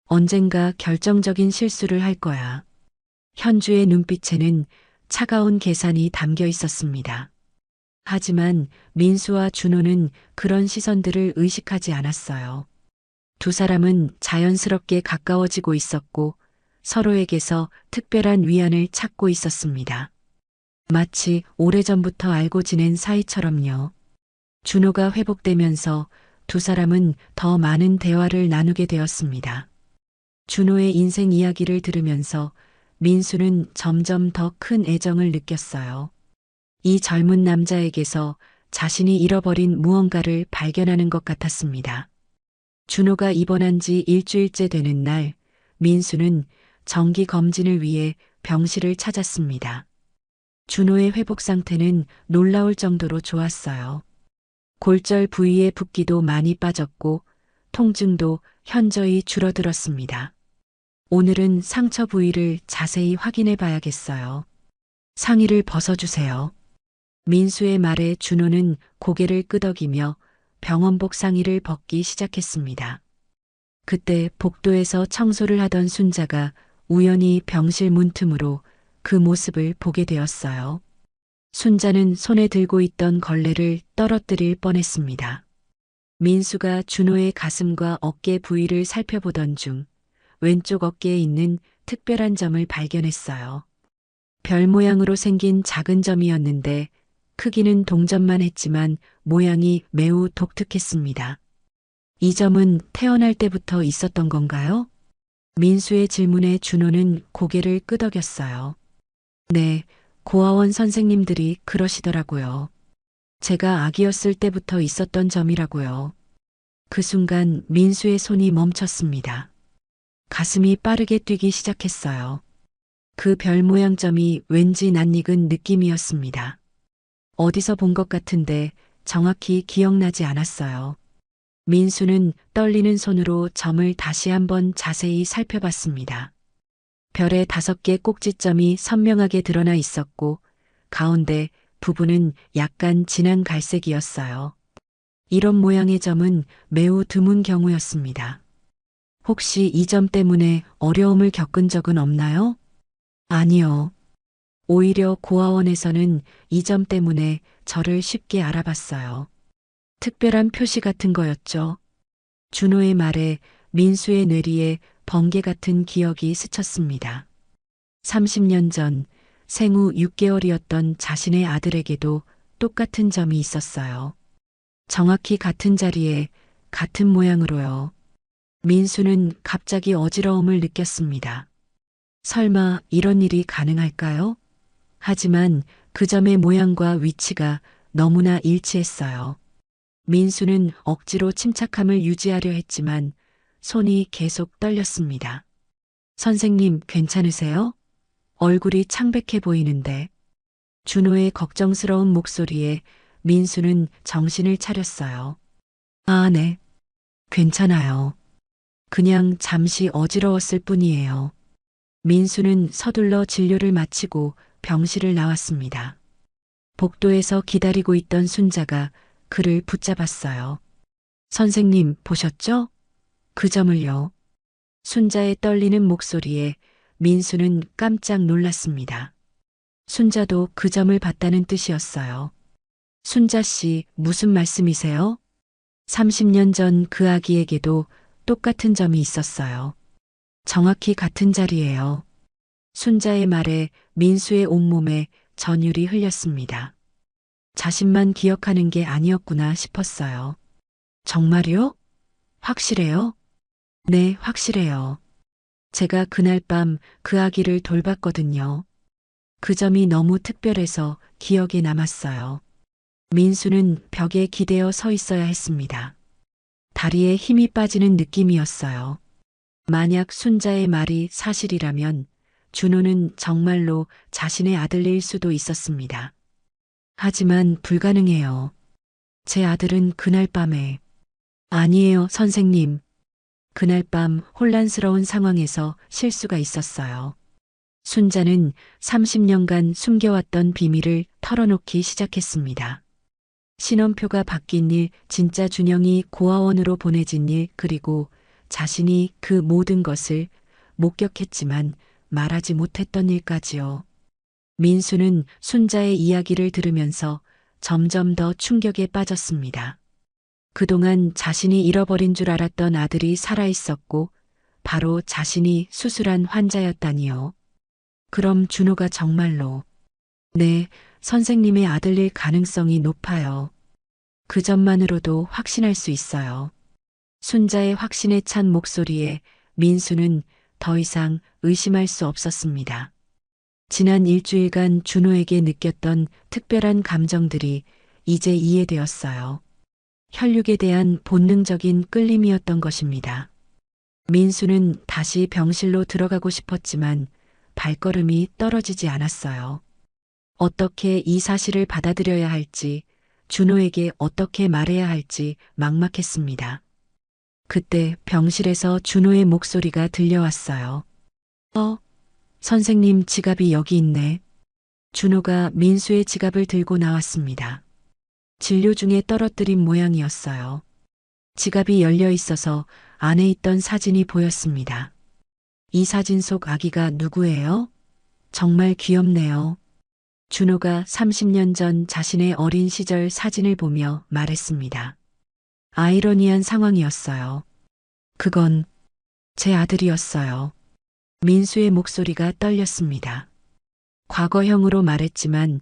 언젠가 결정적인 실수를 할 거야. 현주의 눈빛에는 차가운 계산이 담겨 있었습니다. 하지만 민수와 준호는 그런 시선들을 의식하지 않았어요. 두 사람은 자연스럽게 가까워지고 있었고 서로에게서 특별한 위안을 찾고 있었습니다. 마치 오래전부터 알고 지낸 사이처럼요. 준호가 회복되면서 두 사람은 더 많은 대화를 나누게 되었습니다. 준호의 인생 이야기를 들으면서 민수는 점점 더 큰 애정을 느꼈어요. 이 젊은 남자에게서 자신이 잃어버린 무언가를 발견하는 것 같았습니다. 준호가 입원한 지 일주일째 되는 날, 민수는 정기 검진을 위해 병실을 찾았습니다. 준호의 회복 상태는 놀라울 정도로 좋았어요. 골절 부위의 붓기도 많이 빠졌고 통증도 현저히 줄어들었습니다. 오늘은 상처 부위를 자세히 확인해 봐야겠어요. 상의를 벗어주세요. 민수의 말에 준호는 고개를 끄덕이며 병원복 상의를 벗기 시작했습니다. 그때 복도에서 청소를 하던 순자가 우연히 병실 문틈으로 그 모습을 보게 되었어요. 순자는 손에 들고 있던 걸레를 떨어뜨릴 뻔했습니다. 민수가 준호의 가슴과 어깨 부위를 살펴보던 중 왼쪽 어깨에 있는 특별한 점을 발견했어요. 별 모양으로 생긴 작은 점이었는데 크기는 동점만 했지만 모양이 매우 독특했습니다. 이 점은 태어날 때부터 있었던 건가요? 민수의 질문에 준호는 고개를 끄덕였어요. 네, 고아원 선생님들이 그러시더라고요. 제가 아기였을 때부터 있었던 점이라고요. 그 순간 민수의 손이 멈췄습니다. 가슴이 빠르게 뛰기 시작했어요. 그 별 모양 점이 왠지 낯익은 느낌이었습니다. 어디서 본 것 같은데 정확히 기억나지 않았어요. 민수는 떨리는 손으로 점을 다시 한번 자세히 살펴봤습니다. 별의 5개 꼭지점이 선명하게 드러나 있었고 가운데 부분은 약간 진한 갈색이었어요. 이런 모양의 점은 매우 드문 경우였습니다. 혹시 이 점 때문에 어려움을 겪은 적은 없나요? 아니요. 오히려 고아원에서는 이 점 때문에 저를 쉽게 알아봤어요. 특별한 표시 같은 거였죠. 준호의 말에 민수의 뇌리에 번개 같은 기억이 스쳤습니다. 30년 전 생후 6개월이었던 자신의 아들에게도 똑같은 점이 있었어요. 정확히 같은 자리에 같은 모양으로요. 민수는 갑자기 어지러움을 느꼈습니다. 설마 이런 일이 가능할까요? 하지만 그 점의 모양과 위치가 너무나 일치했어요. 민수는 억지로 침착함을 유지하려 했지만 손이 계속 떨렸습니다. 선생님, 괜찮으세요? 얼굴이 창백해 보이는데. 준호의 걱정스러운 목소리에 민수는 정신을 차렸어요. 아, 네. 괜찮아요. 그냥 잠시 어지러웠을 뿐이에요. 민수는 서둘러 진료를 마치고 병실을 나왔습니다. 복도에서 기다리고 있던 순자가 그를 붙잡았어요. 선생님, 보셨죠? 그 점을요. 순자의 떨리는 목소리에 민수는 깜짝 놀랐습니다. 순자도 그 점을 봤다는 뜻이었어요. 순자 씨, 무슨 말씀이세요? 30년 전 그 아기에게도 똑같은 점이 있었어요. 정확히 같은 자리예요. 순자의 말에 민수의 온몸에 전율이 흘렸습니다. 자신만 기억하는 게 아니었구나 싶었어요. 정말요? 확실해요? 네, 확실해요. 제가 그날 밤 그 아기를 돌봤거든요. 그 점이 너무 특별해서 기억에 남았어요. 민수는 벽에 기대어 서 있어야 했습니다. 다리에 힘이 빠지는 느낌이었어요. 만약 순자의 말이 사실이라면 준호는 정말로 자신의 아들일 수도 있었습니다. 하지만 불가능해요. 제 아들은 그날 밤에 아니에요, 선생님. 그날 밤 혼란스러운 상황에서 실수가 있었어요. 순자는 30년간 숨겨왔던 비밀을 털어놓기 시작했습니다. 신원표가 바뀐 일, 진짜 준영이 고아원으로 보내진 일, 그리고 자신이 그 모든 것을 목격했지만 말하지 못했던 일까지요. 민수는 순자의 이야기를 들으면서 점점 더 충격에 빠졌습니다. 그동안 자신이 잃어버린 줄 알았던 아들이 살아있었고 바로 자신이 수술한 환자였다니요. 그럼 준호가 정말로 네, 선생님의 아들일 가능성이 높아요. 그 점만으로도 확신할 수 있어요. 순자의 확신에 찬 목소리에 민수는 더 이상 의심할 수 없었습니다. 지난 일주일간 준호에게 느꼈던 특별한 감정들이 이제 이해되었어요. 혈육에 대한 본능적인 끌림이었던 것입니다. 민수는 다시 병실로 들어가고 싶었지만 발걸음이 떨어지지 않았어요. 어떻게 이 사실을 받아들여야 할지, 준호에게 어떻게 말해야 할지 막막했습니다. 그때 병실에서 준호의 목소리가 들려왔어요. 선생님 지갑이 여기 있네. 준호가 민수의 지갑을 들고 나왔습니다. 진료 중에 떨어뜨린 모양이었어요. 지갑이 열려 있어서 안에 있던 사진이 보였습니다. 이 사진 속 아기가 누구예요? 정말 귀엽네요. 준호가 30년 전 자신의 어린 시절 사진을 보며 말했습니다. 아이러니한 상황이었어요. 그건 제 아들이었어요. 민수의 목소리가 떨렸습니다. 과거형으로 말했지만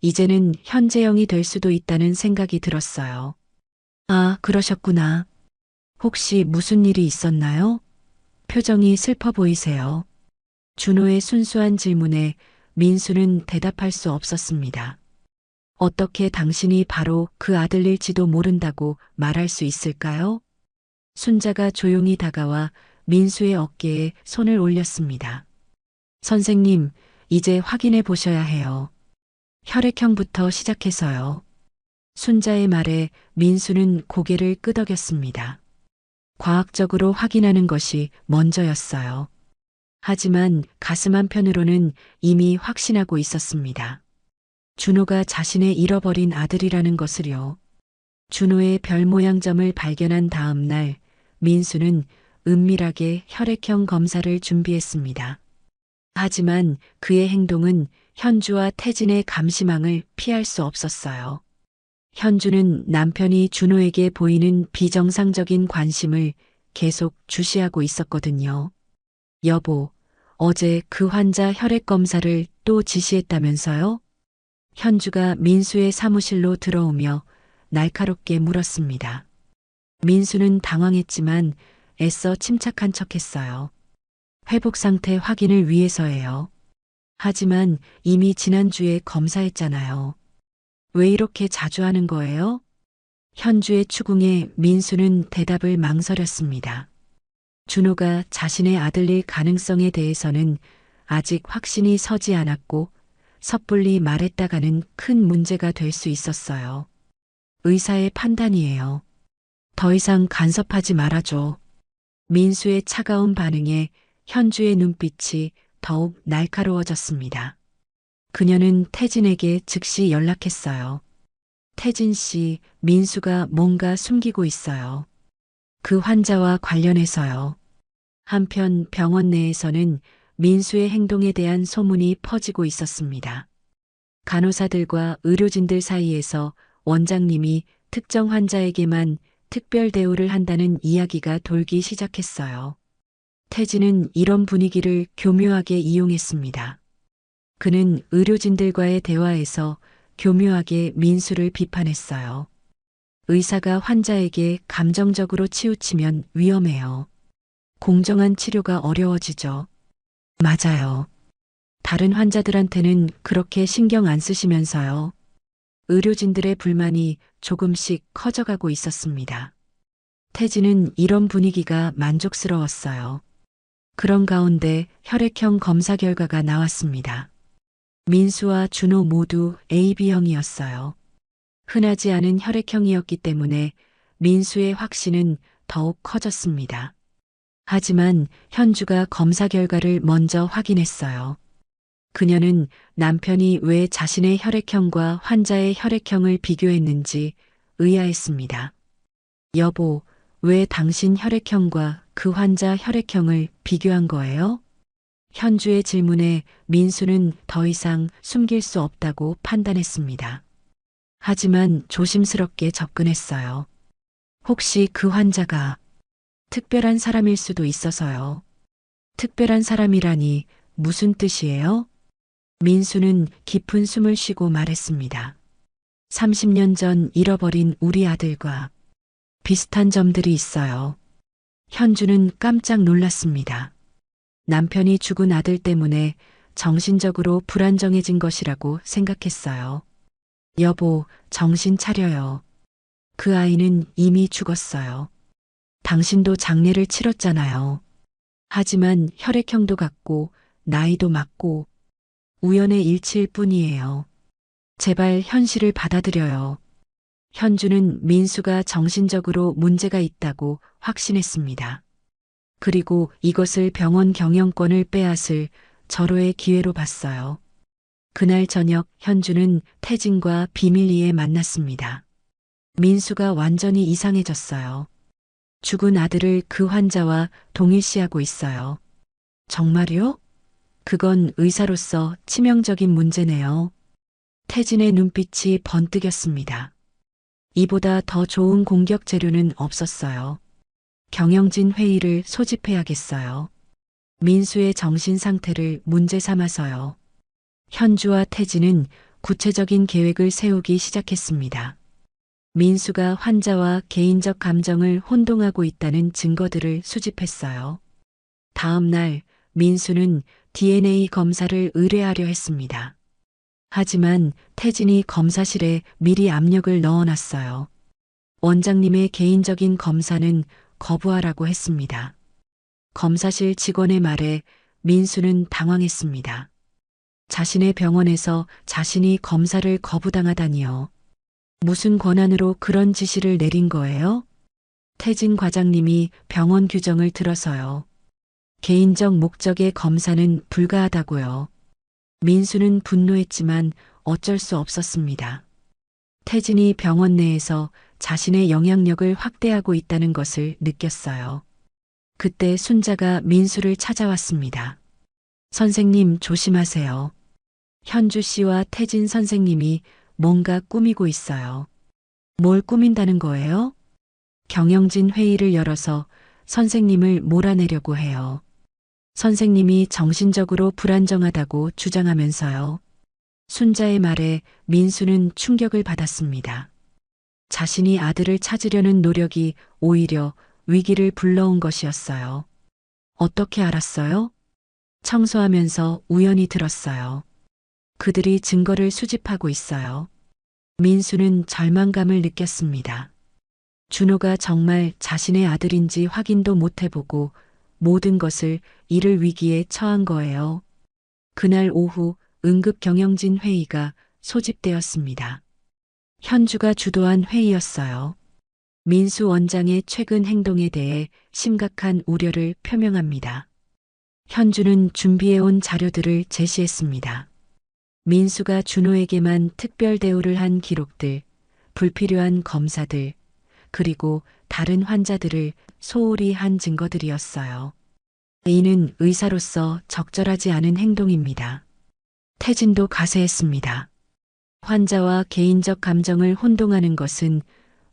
이제는 현재형이 될 수도 있다는 생각이 들었어요. 아, 그러셨구나. 혹시 무슨 일이 있었나요? 표정이 슬퍼 보이세요. 준호의 순수한 질문에 민수는 대답할 수 없었습니다. 어떻게 당신이 바로 그 아들일지도 모른다고 말할 수 있을까요? 순자가 조용히 다가와 민수의 어깨에 손을 올렸습니다. 선생님, 이제 확인해 보셔야 해요. 혈액형부터 시작해서요. 순자의 말에 민수는 고개를 끄덕였습니다. 과학적으로 확인하는 것이 먼저였어요. 하지만 가슴 한편으로는 이미 확신하고 있었습니다. 준호가 자신의 잃어버린 아들이라는 것을요. 준호의 별 모양점을 발견한 다음 날 민수는 은밀하게 혈액형 검사를 준비했습니다. 하지만 그의 행동은 현주와 태진의 감시망을 피할 수 없었어요. 현주는 남편이 준호에게 보이는 비정상적인 관심을 계속 주시하고 있었거든요. 여보, 어제 그 환자 혈액 검사를 또 지시했다면서요? 현주가 민수의 사무실로 들어오며 날카롭게 물었습니다. 민수는 당황했지만 애써 침착한 척했어요. 회복 상태 확인을 위해서예요. 하지만 이미 지난주에 검사했잖아요. 왜 이렇게 자주 하는 거예요? 현주의 추궁에 민수는 대답을 망설였습니다. 준호가 자신의 아들일 가능성에 대해서는 아직 확신이 서지 않았고 섣불리 말했다가는 큰 문제가 될 수 있었어요. 의사의 판단이에요. 더 이상 간섭하지 말아줘. 민수의 차가운 반응에 현주의 눈빛이 더욱 날카로워졌습니다. 그녀는 태진에게 즉시 연락했어요. 태진 씨, 민수가 뭔가 숨기고 있어요. 그 환자와 관련해서요. 한편 병원 내에서는 민수의 행동에 대한 소문이 퍼지고 있었습니다. 간호사들과 의료진들 사이에서 원장님이 특정 환자에게만 특별 대우를 한다는 이야기가 돌기 시작했어요. 태진은 이런 분위기를 교묘하게 이용했습니다. 그는 의료진들과의 대화에서 교묘하게 민수를 비판했어요. 의사가 환자에게 감정적으로 치우치면 위험해요. 공정한 치료가 어려워지죠. 맞아요. 다른 환자들한테는 그렇게 신경 안 쓰시면서요. 의료진들의 불만이 조금씩 커져가고 있었습니다. 태진은 이런 분위기가 만족스러웠어요. 그런 가운데 혈액형 검사 결과가 나왔습니다. 민수와 준호 모두 AB형이었어요. 흔하지 않은 혈액형이었기 때문에 민수의 확신은 더욱 커졌습니다. 하지만 현주가 검사 결과를 먼저 확인했어요. 그녀는 남편이 왜 자신의 혈액형과 환자의 혈액형을 비교했는지 의아했습니다. 여보, 왜 당신 혈액형과 그 환자 혈액형을 비교한 거예요? 현주의 질문에 민수는 더 이상 숨길 수 없다고 판단했습니다. 하지만 조심스럽게 접근했어요. 혹시 그 환자가 특별한 사람일 수도 있어서요. 특별한 사람이라니 무슨 뜻이에요? 민수는 깊은 숨을 쉬고 말했습니다. 30년 전 잃어버린 우리 아들과 비슷한 점들이 있어요. 현주는 깜짝 놀랐습니다. 남편이 죽은 아들 때문에 정신적으로 불안정해진 것이라고 생각했어요. 여보, 정신 차려요. 그 아이는 이미 죽었어요. 당신도 장례를 치렀잖아요. 하지만 혈액형도 같고 나이도 맞고 우연의 일치일 뿐이에요. 제발 현실을 받아들여요. 현주는 민수가 정신적으로 문제가 있다고 확신했습니다. 그리고 이것을 병원 경영권을 빼앗을 절호의 기회로 봤어요. 그날 저녁 현주는 태진과 비밀리에 만났습니다. 민수가 완전히 이상해졌어요. 죽은 아들을 그 환자와 동일시하고 있어요. 정말요? 그건 의사로서 치명적인 문제네요. 태진의 눈빛이 번뜩였습니다. 이보다 더 좋은 공격 재료는 없었어요. 경영진 회의를 소집해야겠어요. 민수의 정신 상태를 문제 삼아서요. 현주와 태진은 구체적인 계획을 세우기 시작했습니다. 민수가 환자와 개인적 감정을 혼동하고 있다는 증거들을 수집했어요. 다음 날 민수는 DNA 검사를 의뢰하려 했습니다. 하지만 태진이 검사실에 미리 압력을 넣어놨어요. 원장님의 개인적인 검사는 거부하라고 했습니다. 검사실 직원의 말에 민수는 당황했습니다. 자신의 병원에서 자신이 검사를 거부당하다니요. 무슨 권한으로 그런 지시를 내린 거예요? 태진 과장님이 병원 규정을 들어서요. 개인적 목적의 검사는 불가하다고요. 민수는 분노했지만 어쩔 수 없었습니다. 태진이 병원 내에서 자신의 영향력을 확대하고 있다는 것을 느꼈어요. 그때 순자가 민수를 찾아왔습니다. 선생님 조심하세요. 현주 씨와 태진 선생님이 뭔가 꾸미고 있어요. 뭘 꾸민다는 거예요? 경영진 회의를 열어서 선생님을 몰아내려고 해요. 선생님이 정신적으로 불안정하다고 주장하면서요. 순자의 말에 민수는 충격을 받았습니다. 자신이 아들을 찾으려는 노력이 오히려 위기를 불러온 것이었어요. 어떻게 알았어요? 청소하면서 우연히 들었어요. 그들이 증거를 수집하고 있어요. 민수는 절망감을 느꼈습니다. 준호가 정말 자신의 아들인지 확인도 못 해보고 모든 것을 잃을 위기에 처한 거예요. 그날 오후 응급 경영진 회의가 소집되었습니다. 현주가 주도한 회의였어요. 민수 원장의 최근 행동에 대해 심각한 우려를 표명합니다. 현주는 준비해온 자료들을 제시했습니다. 민수가 준호에게만 특별 대우를 한 기록들, 불필요한 검사들, 그리고 다른 환자들을 소홀히 한 증거들이었어요. 이는 의사로서 적절하지 않은 행동입니다. 태진도 가세했습니다. 환자와 개인적 감정을 혼동하는 것은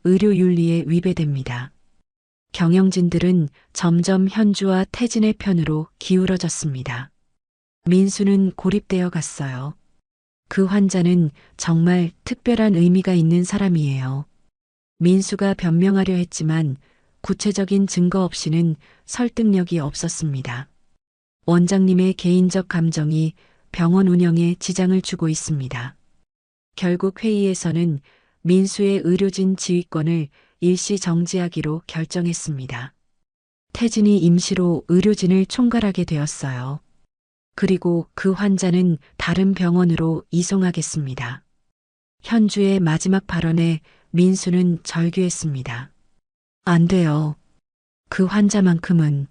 의료 윤리에 위배됩니다. 경영진들은 점점 현주와 태진의 편으로 기울어졌습니다. 민수는 고립되어 갔어요. 그 환자는 정말 특별한 의미가 있는 사람이에요. 민수가 변명하려 했지만 구체적인 증거 없이는 설득력이 없었습니다. 원장님의 개인적 감정이 병원 운영에 지장을 주고 있습니다. 결국 회의에서는 민수의 의료진 지휘권을 일시 정지하기로 결정했습니다. 태진이 임시로 의료진을 총괄하게 되었어요. 그리고 그 환자는 다른 병원으로 이송하겠습니다. 현주의 마지막 발언에 민수는 절규했습니다. 안 돼요. 그 환자만큼은.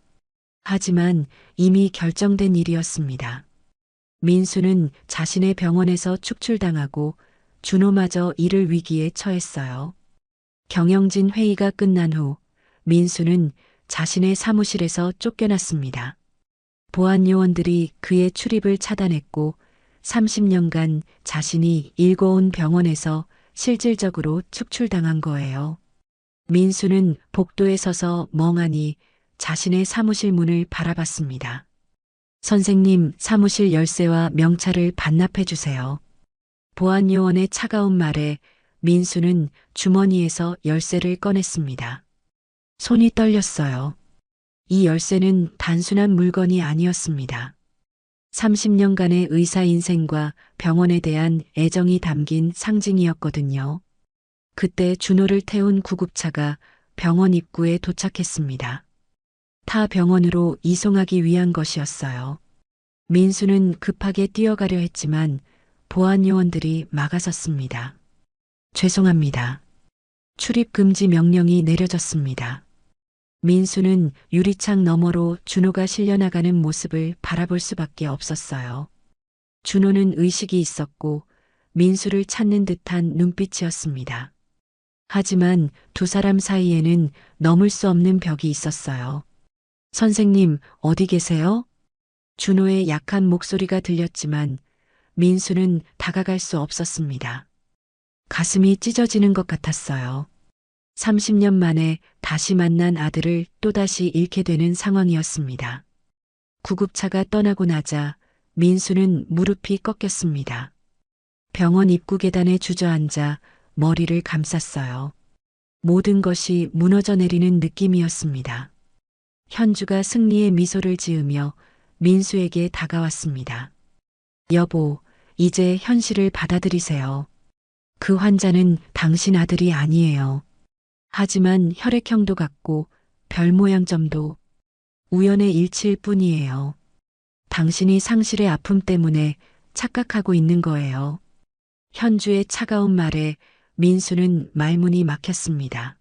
하지만 이미 결정된 일이었습니다. 민수는 자신의 병원에서 축출당하고 준호마저 이를 위기에 처했어요. 경영진 회의가 끝난 후 민수는 자신의 사무실에서 쫓겨났습니다. 보안 요원들이 그의 출입을 차단했고 30년간 자신이 일궈온 병원에서 실질적으로 축출당한 거예요. 민수는 복도에 서서 멍하니 자신의 사무실 문을 바라봤습니다. 선생님, 사무실 열쇠와 명찰을 반납해 주세요. 보안 요원의 차가운 말에 민수는 주머니에서 열쇠를 꺼냈습니다. 손이 떨렸어요. 이 열쇠는 단순한 물건이 아니었습니다. 30년간의 의사 인생과 병원에 대한 애정이 담긴 상징이었거든요. 그때 준호를 태운 구급차가 병원 입구에 도착했습니다. 타 병원으로 이송하기 위한 것이었어요. 민수는 급하게 뛰어가려 했지만 보안 요원들이 막아섰습니다. 죄송합니다. 출입 금지 명령이 내려졌습니다. 민수는 유리창 너머로 준호가 실려나가는 모습을 바라볼 수밖에 없었어요. 준호는 의식이 있었고 민수를 찾는 듯한 눈빛이었습니다. 하지만 두 사람 사이에는 넘을 수 없는 벽이 있었어요. 선생님, 어디 계세요? 준호의 약한 목소리가 들렸지만 민수는 다가갈 수 없었습니다. 가슴이 찢어지는 것 같았어요. 30년 만에 다시 만난 아들을 또다시 잃게 되는 상황이었습니다. 구급차가 떠나고 나자 민수는 무릎이 꺾였습니다. 병원 입구 계단에 주저앉아 머리를 감쌌어요. 모든 것이 무너져 내리는 느낌이었습니다. 현주가 승리의 미소를 지으며 민수에게 다가왔습니다. 여보, 이제 현실을 받아들이세요. 그 환자는 당신 아들이 아니에요. 하지만 혈액형도 같고 별 모양점도 우연의 일치일 뿐이에요. 당신이 상실의 아픔 때문에 착각하고 있는 거예요. 현주의 차가운 말에 민수는 말문이 막혔습니다.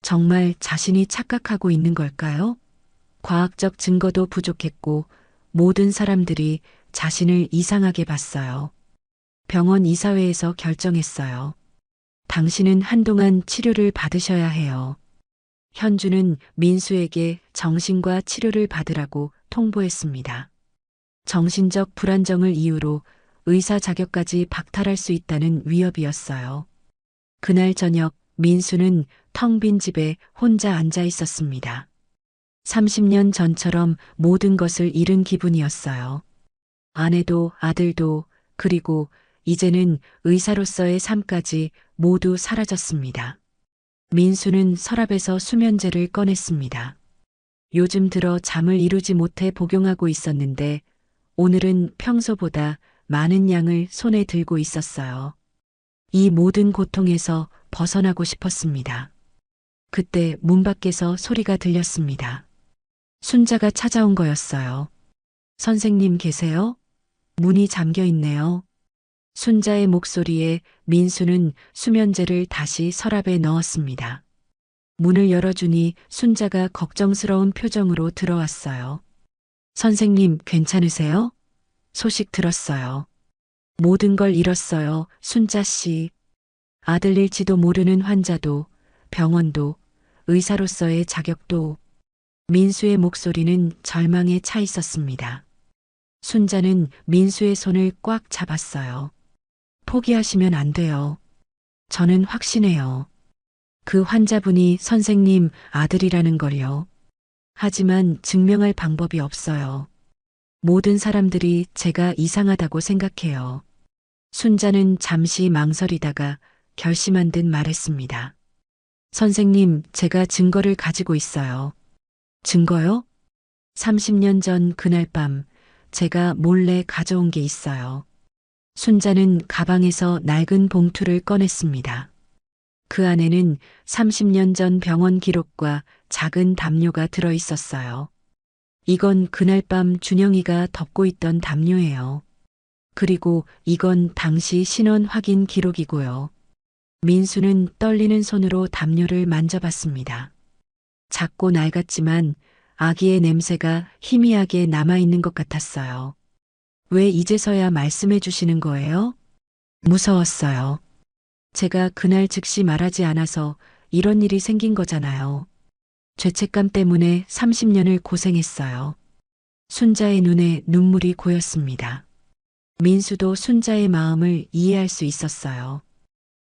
정말 자신이 착각하고 있는 걸까요? 과학적 증거도 부족했고 모든 사람들이 자신을 이상하게 봤어요. 병원 이사회에서 결정했어요. 당신은 한동안 치료를 받으셔야 해요. 현주는 민수에게 정신과 치료를 받으라고 통보했습니다. 정신적 불안정을 이유로 의사 자격까지 박탈할 수 있다는 위협이었어요. 그날 저녁 민수는 텅 빈 집에 혼자 앉아 있었습니다. 30년 전처럼 모든 것을 잃은 기분이었어요. 아내도 아들도 그리고 이제는 의사로서의 삶까지 모두 사라졌습니다. 민수는 서랍에서 수면제를 꺼냈습니다. 요즘 들어 잠을 이루지 못해 복용하고 있었는데 오늘은 평소보다 많은 양을 손에 들고 있었어요. 이 모든 고통에서 벗어나고 싶었습니다. 그때 문 밖에서 소리가 들렸습니다. 순자가 찾아온 거였어요. 선생님 계세요? 문이 잠겨 있네요. 순자의 목소리에 민수는 수면제를 다시 서랍에 넣었습니다. 문을 열어주니 순자가 걱정스러운 표정으로 들어왔어요. 선생님 괜찮으세요? 소식 들었어요. 모든 걸 잃었어요, 순자 씨. 아들일지도 모르는 환자도, 병원도, 의사로서의 자격도. 민수의 목소리는 절망에 차 있었습니다. 순자는 민수의 손을 꽉 잡았어요. 포기하시면 안 돼요. 저는 확신해요. 그 환자분이 선생님 아들이라는 걸요. 하지만 증명할 방법이 없어요. 모든 사람들이 제가 이상하다고 생각해요. 순자는 잠시 망설이다가 결심한 듯 말했습니다. 선생님, 제가 증거를 가지고 있어요. 증거요? 30년 전 그날 밤 제가 몰래 가져온 게 있어요. 순자는 가방에서 낡은 봉투를 꺼냈습니다. 그 안에는 30년 전 병원 기록과 작은 담요가 들어 있었어요. 이건 그날 밤 준영이가 덮고 있던 담요예요. 그리고 이건 당시 신원 확인 기록이고요. 민수는 떨리는 손으로 담요를 만져봤습니다. 작고 낡았지만 아기의 냄새가 희미하게 남아있는 것 같았어요. 왜 이제서야 말씀해 주시는 거예요? 무서웠어요. 제가 그날 즉시 말하지 않아서 이런 일이 생긴 거잖아요. 죄책감 때문에 30년을 고생했어요. 순자의 눈에 눈물이 고였습니다. 민수도 순자의 마음을 이해할 수 있었어요.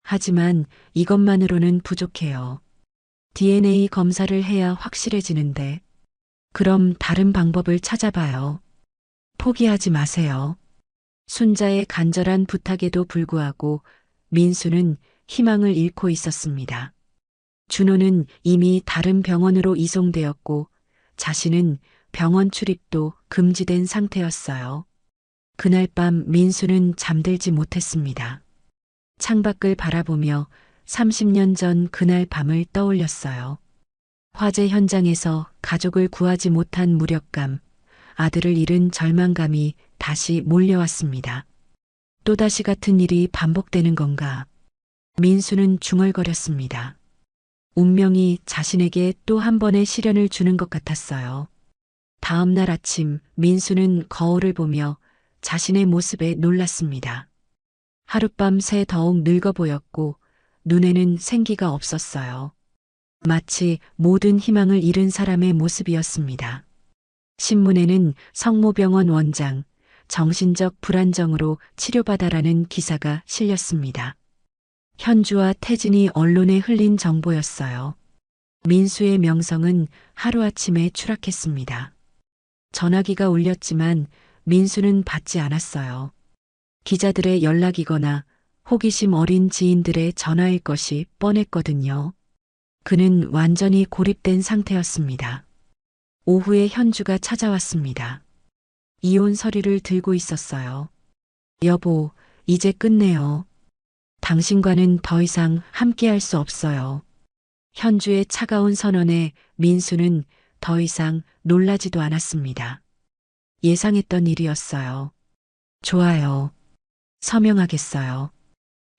하지만 이것만으로는 부족해요. DNA 검사를 해야 확실해지는데, 그럼 다른 방법을 찾아봐요. 포기하지 마세요. 순자의 간절한 부탁에도 불구하고 민수는 희망을 잃고 있었습니다. 준호는 이미 다른 병원으로 이송되었고 자신은 병원 출입도 금지된 상태였어요. 그날 밤 민수는 잠들지 못했습니다. 창밖을 바라보며 30년 전 그날 밤을 떠올렸어요. 화재 현장에서 가족을 구하지 못한 무력감, 아들을 잃은 절망감이 다시 몰려왔습니다. 또다시 같은 일이 반복되는 건가? 민수는 중얼거렸습니다. 운명이 자신에게 또 한 번의 시련을 주는 것 같았어요. 다음 날 아침 민수는 거울을 보며 자신의 모습에 놀랐습니다. 하룻밤 새 더욱 늙어 보였고 눈에는 생기가 없었어요. 마치 모든 희망을 잃은 사람의 모습이었습니다. 신문에는 성모병원 원장, 정신적 불안정으로 치료받아라는 기사가 실렸습니다. 현주와 태진이 언론에 흘린 정보였어요. 민수의 명성은 하루아침에 추락했습니다. 전화기가 울렸지만 민수는 받지 않았어요. 기자들의 연락이거나 호기심 어린 지인들의 전화일 것이 뻔했거든요. 그는 완전히 고립된 상태였습니다. 오후에 현주가 찾아왔습니다. 이혼 서류를 들고 있었어요. 여보, 이제 끝내요. 당신과는 더 이상 함께할 수 없어요. 현주의 차가운 선언에 민수는 더 이상 놀라지도 않았습니다. 예상했던 일이었어요. 좋아요. 서명하겠어요.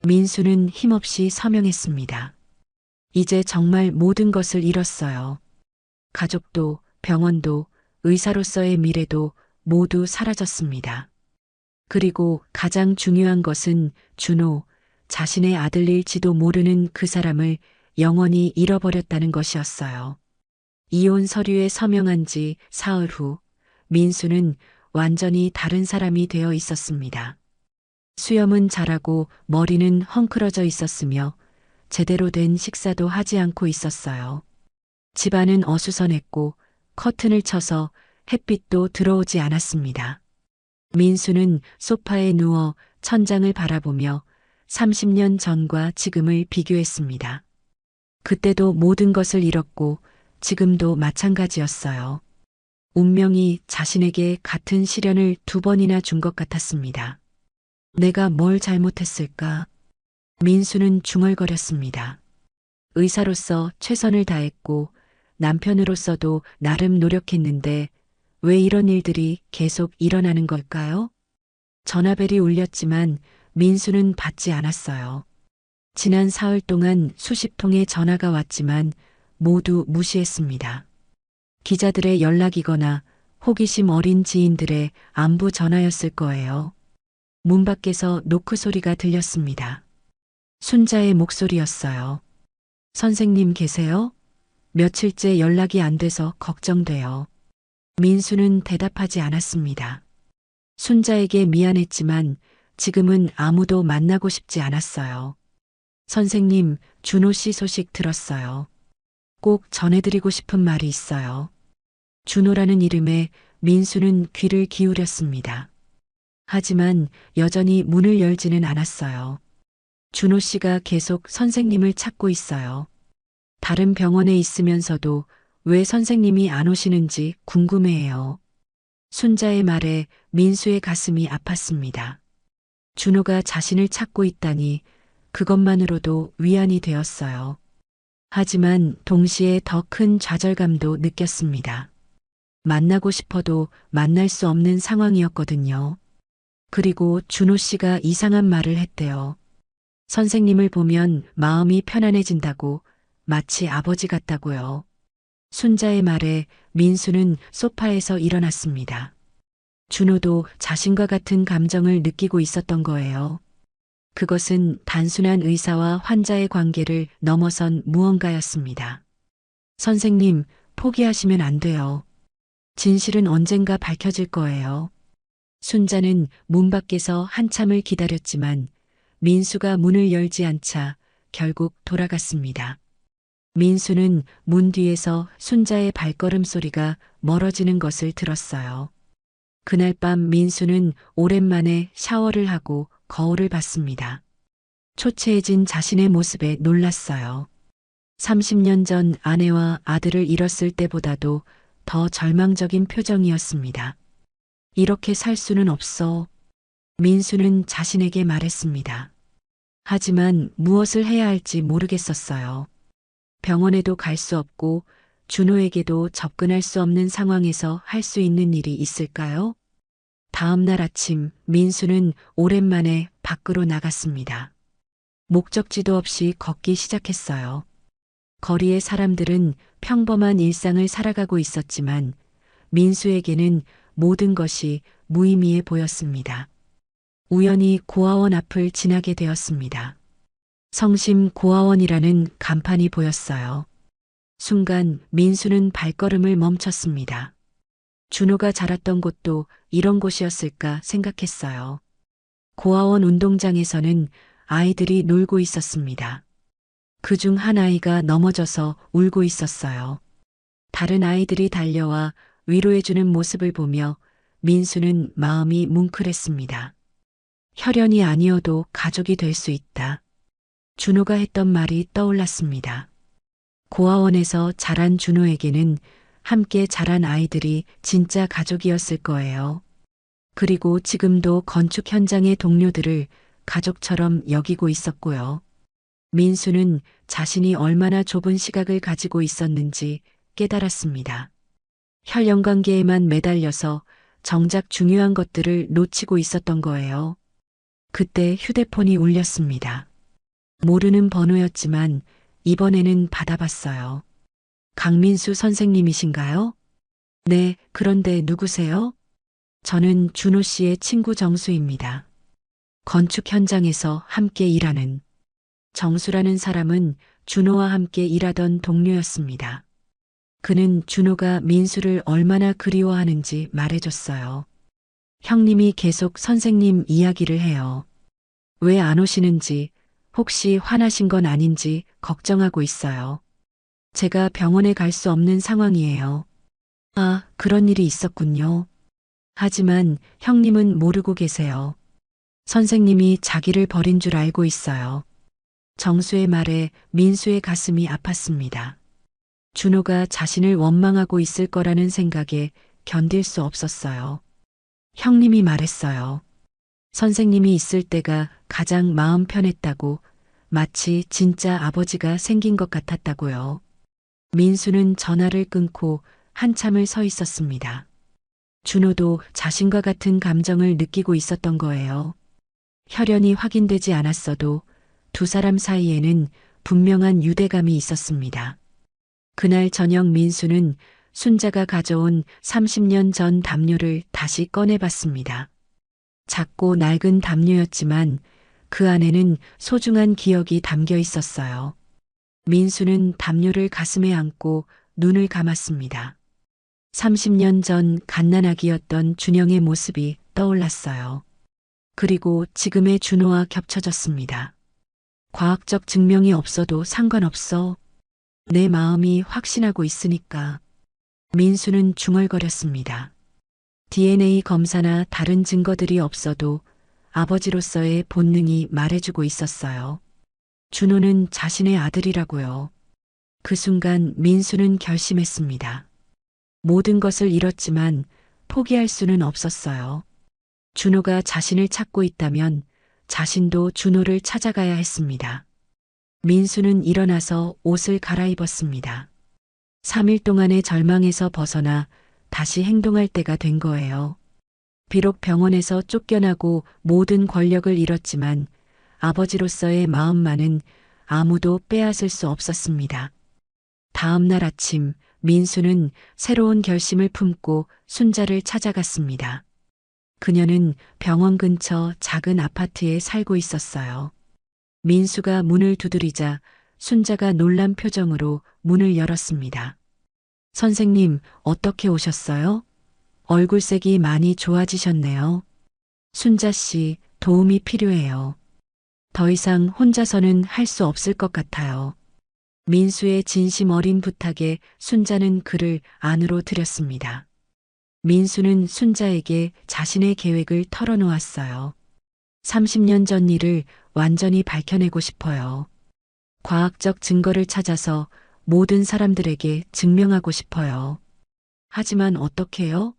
민수는 힘없이 서명했습니다. 이제 정말 모든 것을 잃었어요. 가족도, 병원도, 의사로서의 미래도 모두 사라졌습니다. 그리고 가장 중요한 것은 준호, 자신의 아들일지도 모르는 그 사람을 영원히 잃어버렸다는 것이었어요. 이혼 서류에 서명한 지 사흘 후 민수는 완전히 다른 사람이 되어 있었습니다. 수염은 자라고 머리는 헝클어져 있었으며 제대로 된 식사도 하지 않고 있었어요. 집안은 어수선했고 커튼을 쳐서 햇빛도 들어오지 않았습니다. 민수는 소파에 누워 천장을 바라보며 30년 전과 지금을 비교했습니다. 그때도 모든 것을 잃었고 지금도 마찬가지였어요. 운명이 자신에게 같은 시련을 2번이나 준 것 같았습니다. 내가 뭘 잘못했을까? 민수는 중얼거렸습니다. 의사로서 최선을 다했고 남편으로서도 나름 노력했는데 왜 이런 일들이 계속 일어나는 걸까요? 전화벨이 울렸지만 민수는 받지 않았어요. 지난 사흘 동안 수십 통의 전화가 왔지만 모두 무시했습니다. 기자들의 연락이거나 호기심 어린 지인들의 안부 전화였을 거예요. 문 밖에서 노크 소리가 들렸습니다. 순자의 목소리였어요. 선생님 계세요? 며칠째 연락이 안 돼서 걱정돼요. 민수는 대답하지 않았습니다. 순자에게 미안했지만 지금은 아무도 만나고 싶지 않았어요. 선생님, 준호 씨 소식 들었어요. 꼭 전해드리고 싶은 말이 있어요. 준호라는 이름에 민수는 귀를 기울였습니다. 하지만 여전히 문을 열지는 않았어요. 준호 씨가 계속 선생님을 찾고 있어요. 다른 병원에 있으면서도 왜 선생님이 안 오시는지 궁금해해요. 순자의 말에 민수의 가슴이 아팠습니다. 준호가 자신을 찾고 있다니 그것만으로도 위안이 되었어요. 하지만 동시에 더 큰 좌절감도 느꼈습니다. 만나고 싶어도 만날 수 없는 상황이었거든요. 그리고 준호 씨가 이상한 말을 했대요. 선생님을 보면 마음이 편안해진다고, 마치 아버지 같다고요. 순자의 말에 민수는 소파에서 일어났습니다. 준호도 자신과 같은 감정을 느끼고 있었던 거예요. 그것은 단순한 의사와 환자의 관계를 넘어선 무언가였습니다. 선생님, 포기하시면 안 돼요. 진실은 언젠가 밝혀질 거예요. 순자는 문 밖에서 한참을 기다렸지만 민수가 문을 열지 않자 결국 돌아갔습니다. 민수는 문 뒤에서 순자의 발걸음 소리가 멀어지는 것을 들었어요. 그날 밤 민수는 오랜만에 샤워를 하고 거울을 봤습니다. 초췌해진 자신의 모습에 놀랐어요. 30년 전 아내와 아들을 잃었을 때보다도 더 절망적인 표정이었습니다. 이렇게 살 수는 없어. 민수는 자신에게 말했습니다. 하지만 무엇을 해야 할지 모르겠었어요. 병원에도 갈 수 없고 준호에게도 접근할 수 없는 상황에서 할 수 있는 일이 있을까요? 다음 날 아침 민수는 오랜만에 밖으로 나갔습니다. 목적지도 없이 걷기 시작했어요. 거리의 사람들은 평범한 일상을 살아가고 있었지만 민수에게는 모든 것이 무의미해 보였습니다. 우연히 고아원 앞을 지나게 되었습니다. 성심 고아원이라는 간판이 보였어요. 순간 민수는 발걸음을 멈췄습니다. 준호가 자랐던 곳도 이런 곳이었을까 생각했어요. 고아원 운동장에서는 아이들이 놀고 있었습니다. 그중 한 아이가 넘어져서 울고 있었어요. 다른 아이들이 달려와 위로해주는 모습을 보며 민수는 마음이 뭉클했습니다. 혈연이 아니어도 가족이 될 수 있다. 준호가 했던 말이 떠올랐습니다. 고아원에서 자란 준호에게는 함께 자란 아이들이 진짜 가족이었을 거예요. 그리고 지금도 건축 현장의 동료들을 가족처럼 여기고 있었고요. 민수는 자신이 얼마나 좁은 시각을 가지고 있었는지 깨달았습니다. 혈연 관계에만 매달려서 정작 중요한 것들을 놓치고 있었던 거예요. 그때 휴대폰이 울렸습니다. 모르는 번호였지만 이번에는 받아봤어요. 강민수 선생님이신가요? 네, 그런데 누구세요? 저는 준호 씨의 친구 정수입니다. 건축 현장에서 함께 일하는. 정수라는 사람은 준호와 함께 일하던 동료였습니다. 그는 준호가 민수를 얼마나 그리워하는지 말해줬어요. 형님이 계속 선생님 이야기를 해요. 왜 안 오시는지, 혹시 화나신 건 아닌지 걱정하고 있어요. 제가 병원에 갈 수 없는 상황이에요. 아, 그런 일이 있었군요. 하지만 형님은 모르고 계세요. 선생님이 자기를 버린 줄 알고 있어요. 정수의 말에 민수의 가슴이 아팠습니다. 준호가 자신을 원망하고 있을 거라는 생각에 견딜 수 없었어요. 형님이 말했어요. 선생님이 있을 때가 가장 마음 편했다고, 마치 진짜 아버지가 생긴 것 같았다고요. 민수는 전화를 끊고 한참을 서 있었습니다. 준호도 자신과 같은 감정을 느끼고 있었던 거예요. 혈연이 확인되지 않았어도 두 사람 사이에는 분명한 유대감이 있었습니다. 그날 저녁 민수는 순자가 가져온 30년 전 담요를 다시 꺼내봤습니다. 작고 낡은 담요였지만 그 안에는 소중한 기억이 담겨 있었어요. 민수는 담요를 가슴에 안고 눈을 감았습니다. 30년 전 갓난아기였던 준영의 모습이 떠올랐어요. 그리고 지금의 준호와 겹쳐졌습니다. 과학적 증명이 없어도 상관없어. 내 마음이 확신하고 있으니까. 민수는 중얼거렸습니다. DNA 검사나 다른 증거들이 없어도 아버지로서의 본능이 말해주고 있었어요. 준호는 자신의 아들이라고요. 그 순간 민수는 결심했습니다. 모든 것을 잃었지만 포기할 수는 없었어요. 준호가 자신을 찾고 있다면 자신도 준호를 찾아가야 했습니다. 민수는 일어나서 옷을 갈아입었습니다. 3일 동안의 절망에서 벗어나 다시 행동할 때가 된 거예요. 비록 병원에서 쫓겨나고 모든 권력을 잃었지만 아버지로서의 마음만은 아무도 빼앗을 수 없었습니다. 다음 날 아침 민수는 새로운 결심을 품고 순자를 찾아갔습니다. 그녀는 병원 근처 작은 아파트에 살고 있었어요. 민수가 문을 두드리자 순자가 놀란 표정으로 문을 열었습니다. 선생님, 어떻게 오셨어요? 얼굴색이 많이 좋아지셨네요. 순자 씨, 도움이 필요해요. 더 이상 혼자서는 할 수 없을 것 같아요. 민수의 진심 어린 부탁에 순자는 그를 안으로 들였습니다. 민수는 순자에게 자신의 계획을 털어놓았어요. 30년 전 일을 완전히 밝혀내고 싶어요. 과학적 증거를 찾아서 모든 사람들에게 증명하고 싶어요. 하지만 어떻게요?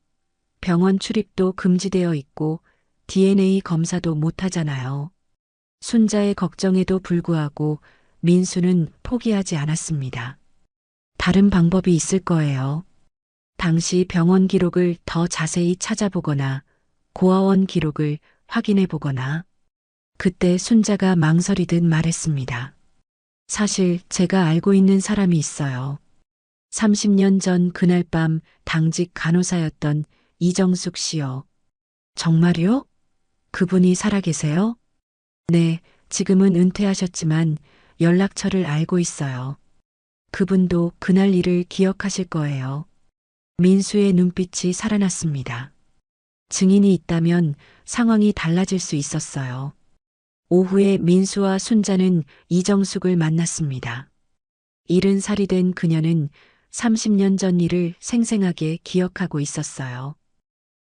병원 출입도 금지되어 있고 DNA 검사도 못하잖아요. 순자의 걱정에도 불구하고 민수는 포기하지 않았습니다. 다른 방법이 있을 거예요. 당시 병원 기록을 더 자세히 찾아보거나 고아원 기록을 확인해 보거나. 그때 순자가 망설이듯 말했습니다. 사실 제가 알고 있는 사람이 있어요. 30년 전 그날 밤 당직 간호사였던 이정숙 씨요. 정말요? 그분이 살아계세요? 네, 지금은 은퇴하셨지만 연락처를 알고 있어요. 그분도 그날 일을 기억하실 거예요. 민수의 눈빛이 살아났습니다. 증인이 있다면 상황이 달라질 수 있었어요. 오후에 민수와 순자는 이정숙을 만났습니다. 70살이 된 그녀는 30년 전 일을 생생하게 기억하고 있었어요.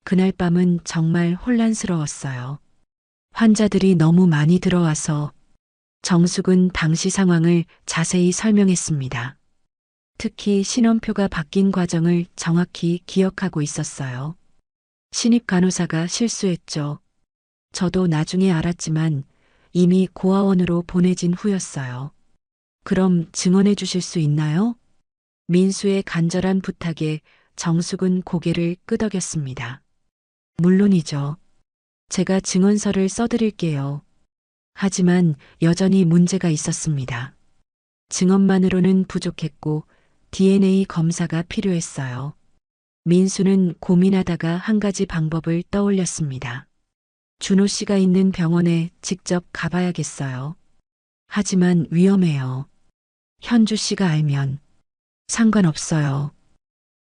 그날 밤은 정말 혼란스러웠어요. 환자들이 너무 많이 들어와서 정숙은 당시 상황을 자세히 설명했습니다. 특히 신원표가 바뀐 과정을 정확히 기억하고 있었어요. 신입 간호사가 실수했죠. 저도 나중에 알았지만 이미 고아원으로 보내진 후였어요. 그럼 증언해 주실 수 있나요? 민수의 간절한 부탁에 정숙은 고개를 끄덕였습니다. 물론이죠. 제가 증언서를 써드릴게요. 하지만 여전히 문제가 있었습니다. 증언만으로는 부족했고 DNA 검사가 필요했어요. 민수는 고민하다가 한 가지 방법을 떠올렸습니다. 준호 씨가 있는 병원에 직접 가봐야겠어요. 하지만 위험해요. 현주 씨가 알면 상관없어요.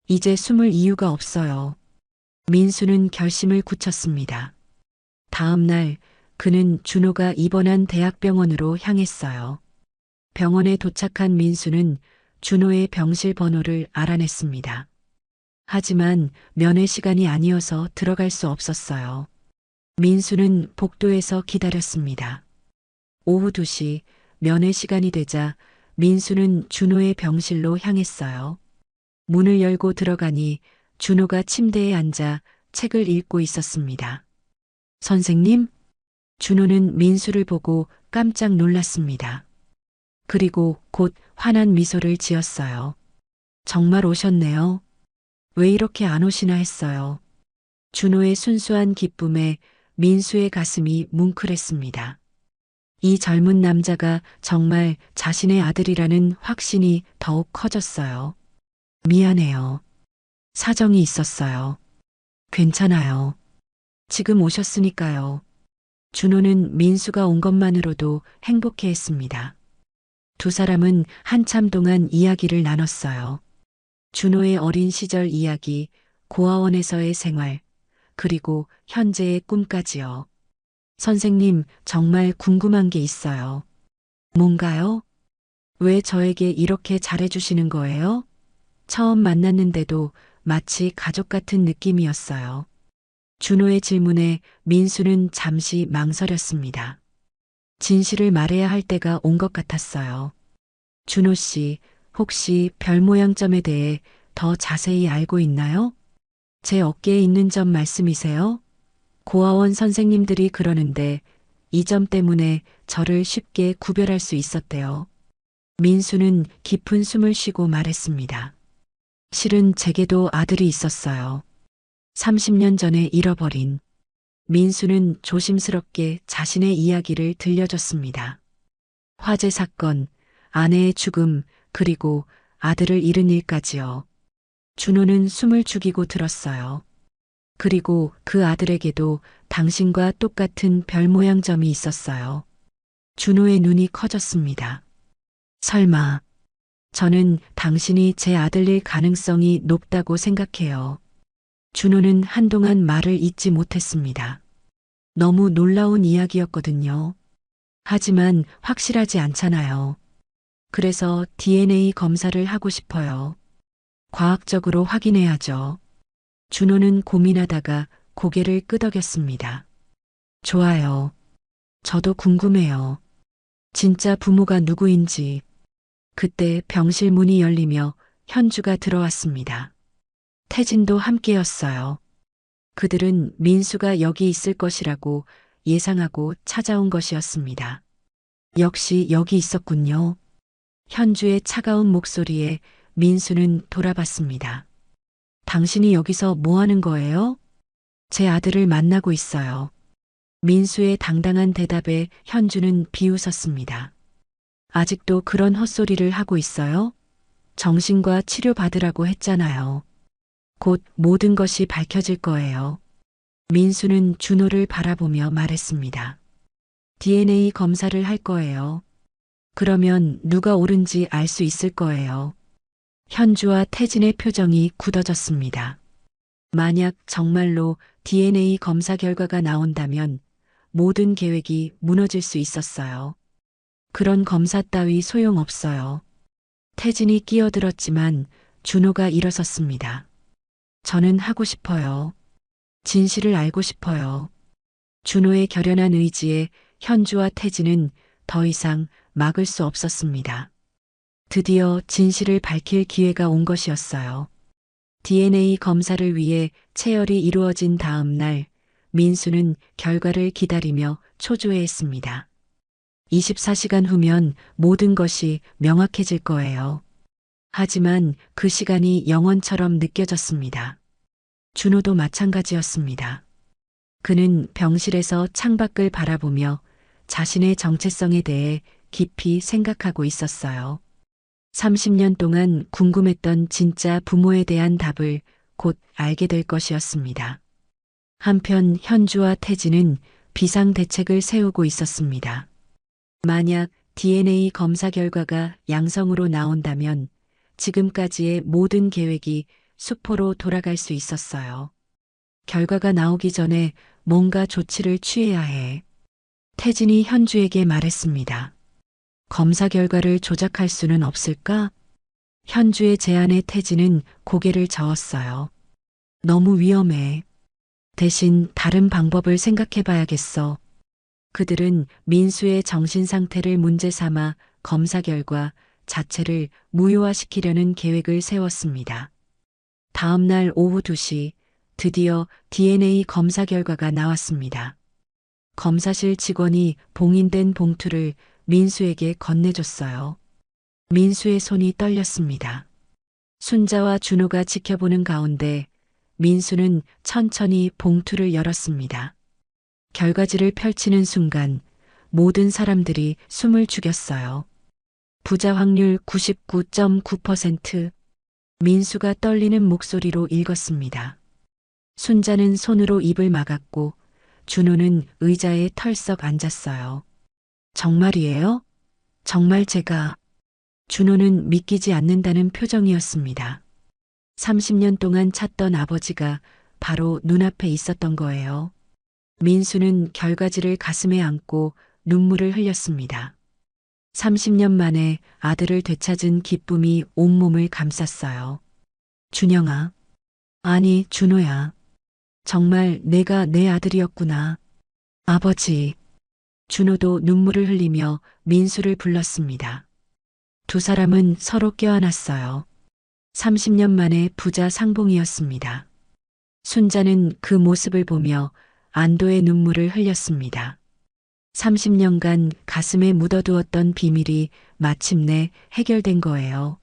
이제 숨을 이유가 없어요. 민수는 결심을 굳혔습니다. 다음 날 그는 준호가 입원한 대학병원으로 향했어요. 병원에 도착한 민수는 준호의 병실 번호를 알아냈습니다. 하지만 면회 시간이 아니어서 들어갈 수 없었어요. 민수는 복도에서 기다렸습니다. 오후 2시 면회 시간이 되자 민수는 준호의 병실로 향했어요. 문을 열고 들어가니 준호가 침대에 앉아 책을 읽고 있었습니다. 선생님? 준호는 민수를 보고 깜짝 놀랐습니다. 그리고 곧 환한 미소를 지었어요. 정말 오셨네요. 왜 이렇게 안 오시나 했어요. 준호의 순수한 기쁨에 민수의 가슴이 뭉클했습니다. 이 젊은 남자가 정말 자신의 아들이라는 확신이 더욱 커졌어요. 미안해요. 사정이 있었어요. 괜찮아요. 지금 오셨으니까요. 준호는 민수가 온 것만으로도 행복해했습니다. 두 사람은 한참 동안 이야기를 나눴어요. 준호의 어린 시절 이야기, 고아원에서의 생활, 그리고 현재의 꿈까지요. 선생님, 정말 궁금한 게 있어요. 뭔가요? 왜 저에게 이렇게 잘해주시는 거예요? 처음 만났는데도 마치 가족 같은 느낌이었어요. 준호의 질문에 민수는 잠시 망설였습니다. 진실을 말해야 할 때가 온 것 같았어요. 준호 씨, 혹시 별 모양점에 대해 더 자세히 알고 있나요? 제 어깨에 있는 점 말씀이세요? 고아원 선생님들이 그러는데 이 점 때문에 저를 쉽게 구별할 수 있었대요. 민수는 깊은 숨을 쉬고 말했습니다. 실은 제게도 아들이 있었어요. 30년 전에 잃어버린. 민수는 조심스럽게 자신의 이야기를 들려줬습니다. 화재 사건, 아내의 죽음, 그리고 아들을 잃은 일까지요. 준호는 숨을 죽이고 들었어요. 그리고 그 아들에게도 당신과 똑같은 별 모양 점이 있었어요. 준호의 눈이 커졌습니다. 설마, 저는 당신이 제 아들일 가능성이 높다고 생각해요. 준호는 한동안 말을 잇지 못했습니다. 너무 놀라운 이야기였거든요. 하지만 확실하지 않잖아요. 그래서 DNA 검사를 하고 싶어요. 과학적으로 확인해야죠. 준호는 고민하다가 고개를 끄덕였습니다. 좋아요. 저도 궁금해요. 진짜 부모가 누구인지. 그때 병실 문이 열리며 현주가 들어왔습니다. 태진도 함께였어요. 그들은 민수가 여기 있을 것이라고 예상하고 찾아온 것이었습니다. 역시 여기 있었군요. 현주의 차가운 목소리에 민수는 돌아봤습니다. 당신이 여기서 뭐 하는 거예요? 제 아들을 만나고 있어요. 민수의 당당한 대답에 현주는 비웃었습니다. 아직도 그런 헛소리를 하고 있어요? 정신과 치료받으라고 했잖아요. 곧 모든 것이 밝혀질 거예요. 민수는 준호를 바라보며 말했습니다. DNA 검사를 할 거예요. 그러면 누가 옳은지 알 수 있을 거예요. 현주와 태진의 표정이 굳어졌습니다. 만약 정말로 DNA 검사 결과가 나온다면 모든 계획이 무너질 수 있었어요. 그런 검사 따위 소용없어요. 태진이 끼어들었지만 준호가 일어섰습니다. 저는 하고 싶어요. 진실을 알고 싶어요. 준호의 결연한 의지에 현주와 태진은 더 이상 막을 수 없었습니다. 드디어 진실을 밝힐 기회가 온 것이었어요. DNA 검사를 위해 체열이 이루어진 다음 날, 민수는 결과를 기다리며 초조해했습니다. 24시간 후면 모든 것이 명확해질 거예요. 하지만 그 시간이 영원처럼 느껴졌습니다. 준호도 마찬가지였습니다. 그는 병실에서 창밖을 바라보며 자신의 정체성에 대해 깊이 생각하고 있었어요. 30년 동안 궁금했던 진짜 부모에 대한 답을 곧 알게 될 것이었습니다. 한편 현주와 태진은 비상대책을 세우고 있었습니다. 만약 DNA 검사 결과가 양성으로 나온다면 지금까지의 모든 계획이 수포로 돌아갈 수 있었어요. 결과가 나오기 전에 뭔가 조치를 취해야 해. 태진이 현주에게 말했습니다. 검사 결과를 조작할 수는 없을까? 현주의 제안에 태진은 고개를 저었어요. 너무 위험해. 대신 다른 방법을 생각해 봐야겠어. 그들은 민수의 정신 상태를 문제 삼아 검사 결과 자체를 무효화시키려는 계획을 세웠습니다. 다음 날 오후 2시 드디어 DNA 검사 결과가 나왔습니다. 검사실 직원이 봉인된 봉투를 민수에게 건네줬어요. 민수의 손이 떨렸습니다. 순자와 준호가 지켜보는 가운데 민수는 천천히 봉투를 열었습니다. 결과지를 펼치는 순간 모든 사람들이 숨을 죽였어요. 부자 확률 99.9%. 민수가 떨리는 목소리로 읽었습니다. 순자는 손으로 입을 막았고 준호는 의자에 털썩 앉았어요. 정말이에요? 정말 제가... 준호는 믿기지 않는다는 표정이었습니다. 30년 동안 찾던 아버지가 바로 눈앞에 있었던 거예요. 민수는 결과지를 가슴에 안고 눈물을 흘렸습니다. 30년 만에 아들을 되찾은 기쁨이 온몸을 감쌌어요. 준영아. 아니, 준호야. 정말 내가 내 아들이었구나. 아버지. 준호도 눈물을 흘리며 민수를 불렀습니다. 두 사람은 서로 껴안았어요. 30년 만에 부자 상봉이었습니다. 순자는 그 모습을 보며 안도의 눈물을 흘렸습니다. 30년간 가슴에 묻어두었던 비밀이 마침내 해결된 거예요.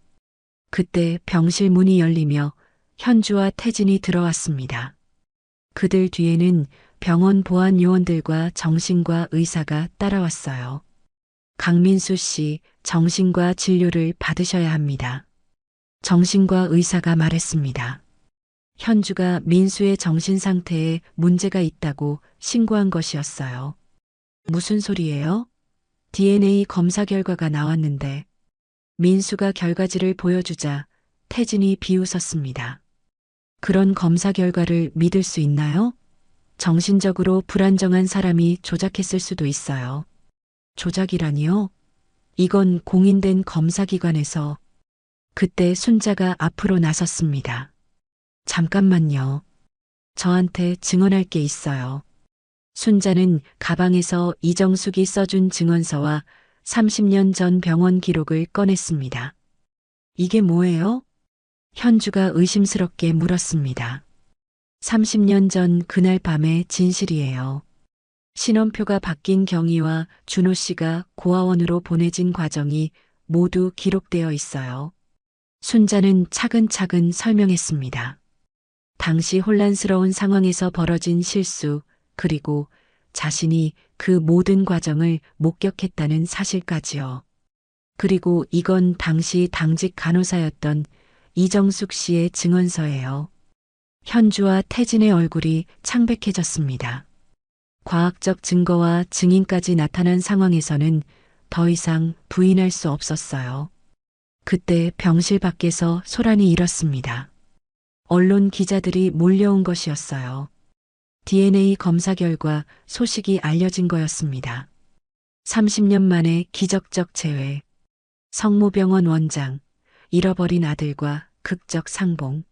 그때 병실 문이 열리며 현주와 태진이 들어왔습니다. 그들 뒤에는 병원 보안 요원들과 정신과 의사가 따라왔어요. 강민수 씨, 정신과 진료를 받으셔야 합니다. 정신과 의사가 말했습니다. 현주가 민수의 정신 상태에 문제가 있다고 신고한 것이었어요. 무슨 소리예요? DNA 검사 결과가 나왔는데. 민수가 결과지를 보여주자 태진이 비웃었습니다. 그런 검사 결과를 믿을 수 있나요? 정신적으로 불안정한 사람이 조작했을 수도 있어요. 조작이라니요? 이건 공인된 검사기관에서. 그때 순자가 앞으로 나섰습니다. 잠깐만요. 저한테 증언할 게 있어요. 순자는 가방에서 이정숙이 써준 증언서와 30년 전 병원 기록을 꺼냈습니다. 이게 뭐예요? 현주가 의심스럽게 물었습니다. 30년 전 그날 밤의 진실이에요. 신원표가 바뀐 경위와 준호 씨가 고아원으로 보내진 과정이 모두 기록되어 있어요. 순자는 차근차근 설명했습니다. 당시 혼란스러운 상황에서 벌어진 실수, 그리고 자신이 그 모든 과정을 목격했다는 사실까지요. 그리고 이건 당시 당직 간호사였던 이정숙 씨의 증언서예요. 현주와 태진의 얼굴이 창백해졌습니다. 과학적 증거와 증인까지 나타난 상황에서는 더 이상 부인할 수 없었어요. 그때 병실 밖에서 소란이 일었습니다. 언론 기자들이 몰려온 것이었어요. DNA 검사 결과 소식이 알려진 거였습니다. 30년 만에 기적적 재회. 성모병원 원장, 잃어버린 아들과 극적 상봉.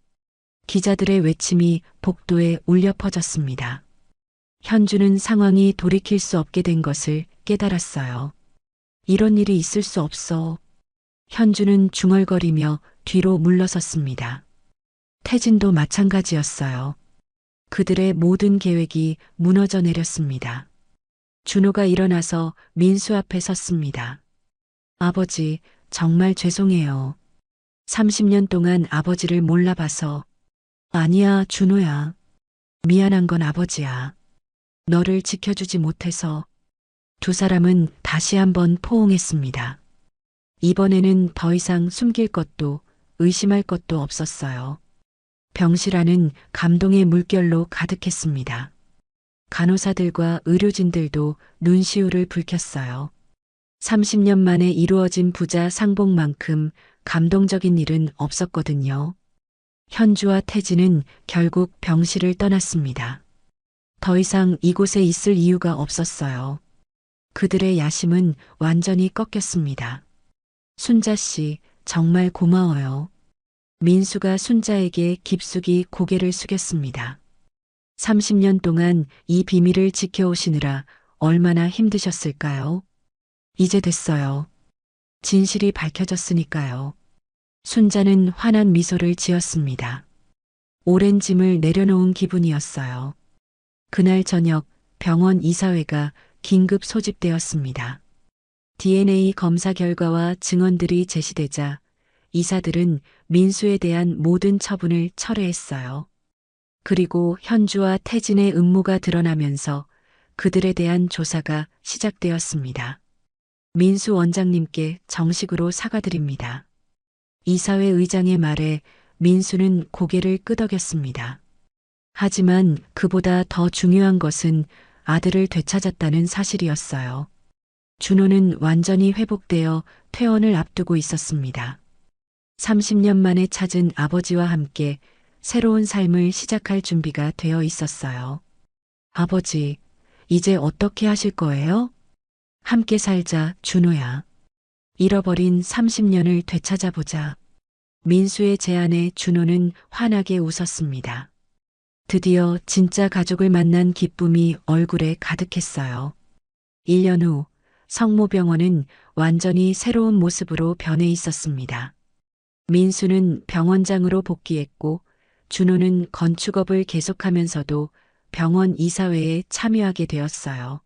기자들의 외침이 복도에 울려 퍼졌습니다. 현주는 상황이 돌이킬 수 없게 된 것을 깨달았어요. 이런 일이 있을 수 없어. 현주는 중얼거리며 뒤로 물러섰습니다. 태진도 마찬가지였어요. 그들의 모든 계획이 무너져 내렸습니다. 준호가 일어나서 민수 앞에 섰습니다. 아버지, 정말 죄송해요. 30년 동안 아버지를 몰라봐서. 아니야, 준호야. 미안한 건 아버지야. 너를 지켜주지 못해서. 두 사람은 다시 한번 포옹했습니다. 이번에는 더 이상 숨길 것도 의심할 것도 없었어요. 병실 안은 감동의 물결로 가득했습니다. 간호사들과 의료진들도 눈시울을 붉혔어요. 30년 만에 이루어진 부자 상봉만큼 감동적인 일은 없었거든요. 현주와 태진은 결국 병실을 떠났습니다. 더 이상 이곳에 있을 이유가 없었어요. 그들의 야심은 완전히 꺾였습니다. 순자 씨, 정말 고마워요. 민수가 순자에게 깊숙이 고개를 숙였습니다. 30년 동안 이 비밀을 지켜오시느라 얼마나 힘드셨을까요? 이제 됐어요. 진실이 밝혀졌으니까요. 순자는 환한 미소를 지었습니다. 오랜 짐을 내려놓은 기분이었어요. 그날 저녁 병원 이사회가 긴급 소집되었습니다. DNA 검사 결과와 증언들이 제시되자 이사들은 민수에 대한 모든 처분을 철회했어요. 그리고 현주와 태진의 음모가 드러나면서 그들에 대한 조사가 시작되었습니다. 민수 원장님께 정식으로 사과드립니다. 이사회 의장의 말에 민수는 고개를 끄덕였습니다. 하지만 그보다 더 중요한 것은 아들을 되찾았다는 사실이었어요. 준호는 완전히 회복되어 퇴원을 앞두고 있었습니다. 30년 만에 찾은 아버지와 함께 새로운 삶을 시작할 준비가 되어 있었어요. 아버지, 이제 어떻게 하실 거예요? 함께 살자, 준호야. 잃어버린 30년을 되찾아보자. 민수의 제안에 준호는 환하게 웃었습니다. 드디어 진짜 가족을 만난 기쁨이 얼굴에 가득했어요. 1년 후 성모병원은 완전히 새로운 모습으로 변해 있었습니다. 민수는 병원장으로 복귀했고 준호는 건축업을 계속하면서도 병원 이사회에 참여하게 되었어요.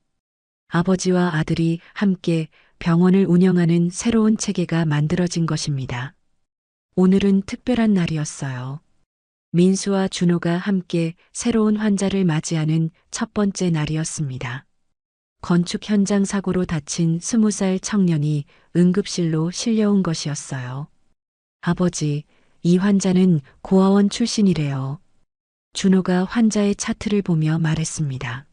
아버지와 아들이 함께 병원을 운영하는 새로운 체계가 만들어진 것입니다. 오늘은 특별한 날이었어요. 민수와 준호가 함께 새로운 환자를 맞이하는 첫 번째 날이었습니다. 건축 현장 사고로 다친 20살 청년이 응급실로 실려온 것이었어요. 아버지, 이 환자는 고아원 출신이래요. 준호가 환자의 차트를 보며 말했습니다.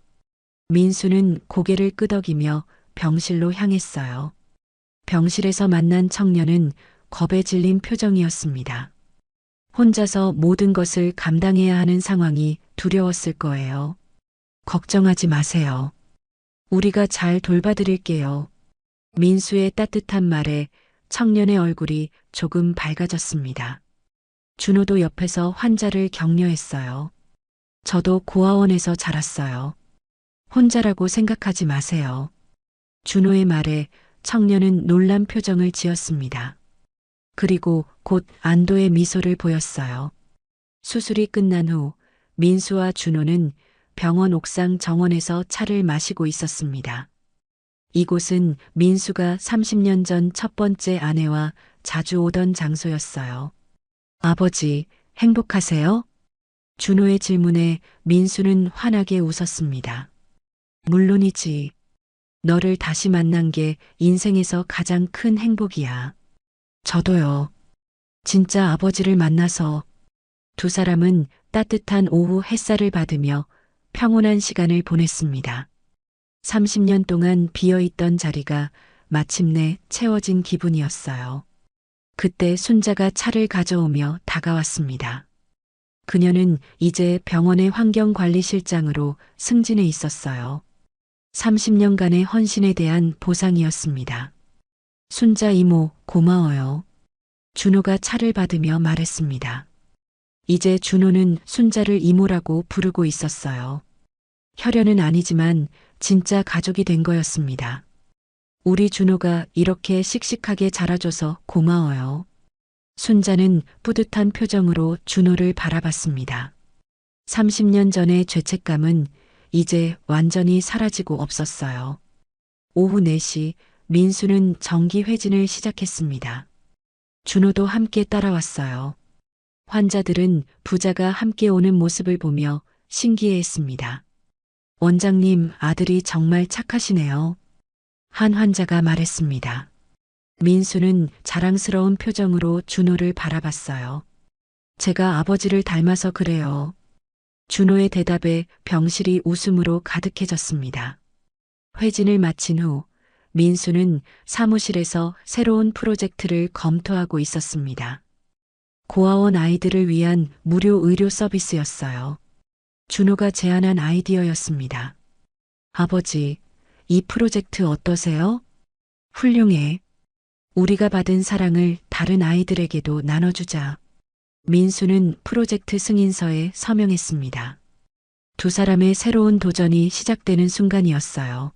민수는 고개를 끄덕이며 병실로 향했어요. 병실에서 만난 청년은 겁에 질린 표정이었습니다. 혼자서 모든 것을 감당해야 하는 상황이 두려웠을 거예요. 걱정하지 마세요. 우리가 잘 돌봐드릴게요. 민수의 따뜻한 말에 청년의 얼굴이 조금 밝아졌습니다. 준호도 옆에서 환자를 격려했어요. 저도 고아원에서 자랐어요. 혼자라고 생각하지 마세요. 준호의 말에 청년은 놀란 표정을 지었습니다. 그리고 곧 안도의 미소를 보였어요. 수술이 끝난 후 민수와 준호는 병원 옥상 정원에서 차를 마시고 있었습니다. 이곳은 민수가 30년 전 첫 번째 아내와 자주 오던 장소였어요. 아버지, 행복하세요? 준호의 질문에 민수는 환하게 웃었습니다. 물론이지. 너를 다시 만난 게 인생에서 가장 큰 행복이야. 저도요. 진짜 아버지를 만나서. 두 사람은 따뜻한 오후 햇살을 받으며 평온한 시간을 보냈습니다. 30년 동안 비어있던 자리가 마침내 채워진 기분이었어요. 그때 순자가 차를 가져오며 다가왔습니다. 그녀는 이제 병원의 환경관리실장으로 승진해 있었어요. 30년간의 헌신에 대한 보상이었습니다. 순자 이모, 고마워요. 준호가 차를 받으며 말했습니다. 이제 준호는 순자를 이모라고 부르고 있었어요. 혈연은 아니지만 진짜 가족이 된 거였습니다. 우리 준호가 이렇게 씩씩하게 자라줘서 고마워요. 순자는 뿌듯한 표정으로 준호를 바라봤습니다. 30년 전의 죄책감은 이제 완전히 사라지고 없었어요. 오후 4시 민수는 정기 회진을 시작했습니다. 준호도 함께 따라왔어요. 환자들은 부자가 함께 오는 모습을 보며 신기해했습니다. 원장님, 아들이 정말 착하시네요. 한 환자가 말했습니다. 민수는 자랑스러운 표정으로 준호를 바라봤어요. 제가 아버지를 닮아서 그래요. 준호의 대답에 병실이 웃음으로 가득해졌습니다. 회진을 마친 후 민수는 사무실에서 새로운 프로젝트를 검토하고 있었습니다. 고아원 아이들을 위한 무료 의료 서비스였어요. 준호가 제안한 아이디어였습니다. 아버지, 이 프로젝트 어떠세요? 훌륭해. 우리가 받은 사랑을 다른 아이들에게도 나눠주자. 민수는 프로젝트 승인서에 서명했습니다. 두 사람의 새로운 도전이 시작되는 순간이었어요.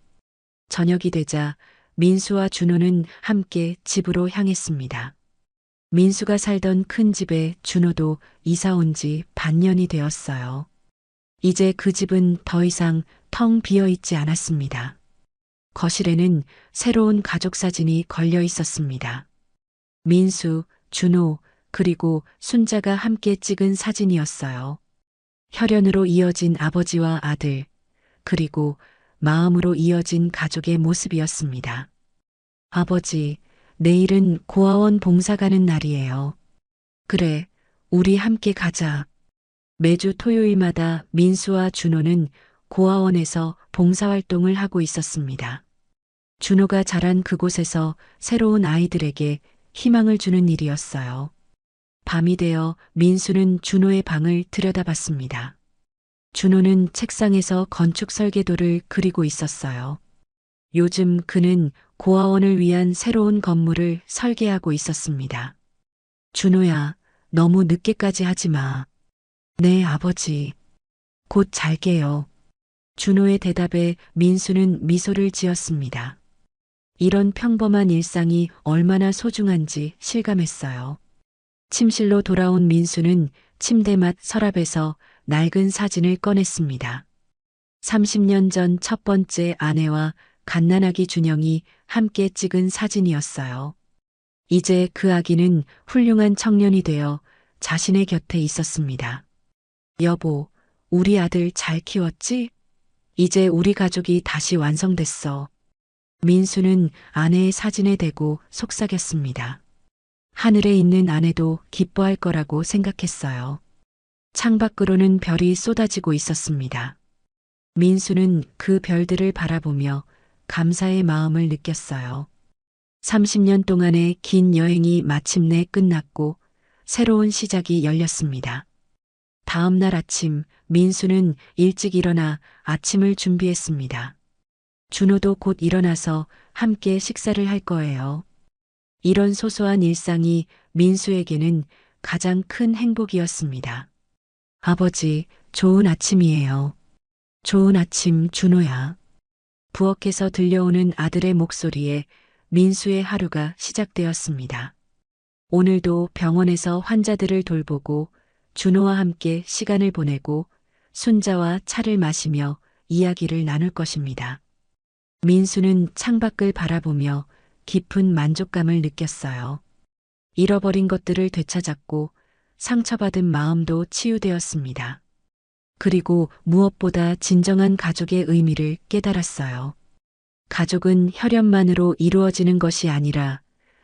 저녁이 되자 민수와 준호는 함께 집으로 향했습니다. 민수가 살던 큰 집에 준호도 이사 온 지 반년이 되었어요. 이제 그 집은 더 이상 텅 비어 있지 않았습니다. 거실에는 새로운 가족 사진이 걸려 있었습니다. 민수, 준호, 그리고 순자가 함께 찍은 사진이었어요. 혈연으로 이어진 아버지와 아들, 그리고 마음으로 이어진 가족의 모습이었습니다. 아버지, 내일은 고아원 봉사 가는 날이에요. 그래, 우리 함께 가자. 매주 토요일마다 민수와 준호는 고아원에서 봉사활동을 하고 있었습니다. 준호가 자란 그곳에서 새로운 아이들에게 희망을 주는 일이었어요. 밤이 되어 민수는 준호의 방을 들여다봤습니다. 준호는 책상에서 건축 설계도를 그리고 있었어요. 요즘 그는 고아원을 위한 새로운 건물을 설계하고 있었습니다. 준호야, 너무 늦게까지 하지 마. 네, 아버지. 곧 잘게요. 준호의 대답에 민수는 미소를 지었습니다. 이런 평범한 일상이 얼마나 소중한지 실감했어요. 침실로 돌아온 민수는 침대 맡 서랍에서 낡은 사진을 꺼냈습니다. 30년 전 첫 번째 아내와 갓난아기 준영이 함께 찍은 사진이었어요. 이제 그 아기는 훌륭한 청년이 되어 자신의 곁에 있었습니다. 여보, 우리 아들 잘 키웠지? 이제 우리 가족이 다시 완성됐어. 민수는 아내의 사진에 대고 속삭였습니다. 하늘에 있는 아내도 기뻐할 거라고 생각했어요. 창밖으로는 별이 쏟아지고 있었습니다. 민수는 그 별들을 바라보며 감사의 마음을 느꼈어요. 30년 동안의 긴 여행이 마침내 끝났고 새로운 시작이 열렸습니다. 다음 날 아침, 민수는 일찍 일어나 아침을 준비했습니다. 준호도 곧 일어나서 함께 식사를 할 거예요. 이런 소소한 일상이 민수에게는 가장 큰 행복이었습니다. 아버지, 좋은 아침이에요. 좋은 아침, 준호야. 부엌에서 들려오는 아들의 목소리에 민수의 하루가 시작되었습니다. 오늘도 병원에서 환자들을 돌보고 준호와 함께 시간을 보내고 순자와 차를 마시며 이야기를 나눌 것입니다. 민수는 창밖을 바라보며 깊은 만족감을 느꼈어요. 잃어버린 것들을 되찾았고 상처받은 마음도 치유되었습니다. 그리고 무엇보다 진정한 가족의 의미를 깨달았어요. 가족은 혈연만으로 이루어지는 것이 아니라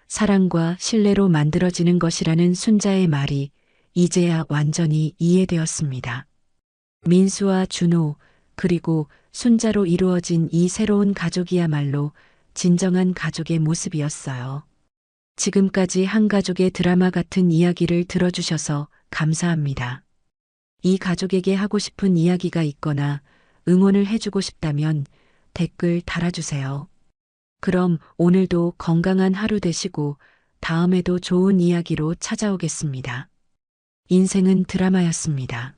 사랑과 신뢰로 만들어지는 것이라는 순자의 말이 이제야 완전히 이해되었습니다. 민수와 준호, 그리고 순자로 이루어진 이 새로운 가족이야말로 진정한 가족의 모습이었어요. 지금까지 한 가족의 드라마 같은 이야기를 들어주셔서 감사합니다. 이 가족에게 하고 싶은 이야기가 있거나 응원을 해주고 싶다면 댓글 달아주세요. 그럼 오늘도 건강한 하루 되시고 다음에도 좋은 이야기로 찾아오겠습니다. 인생은 드라마였습니다.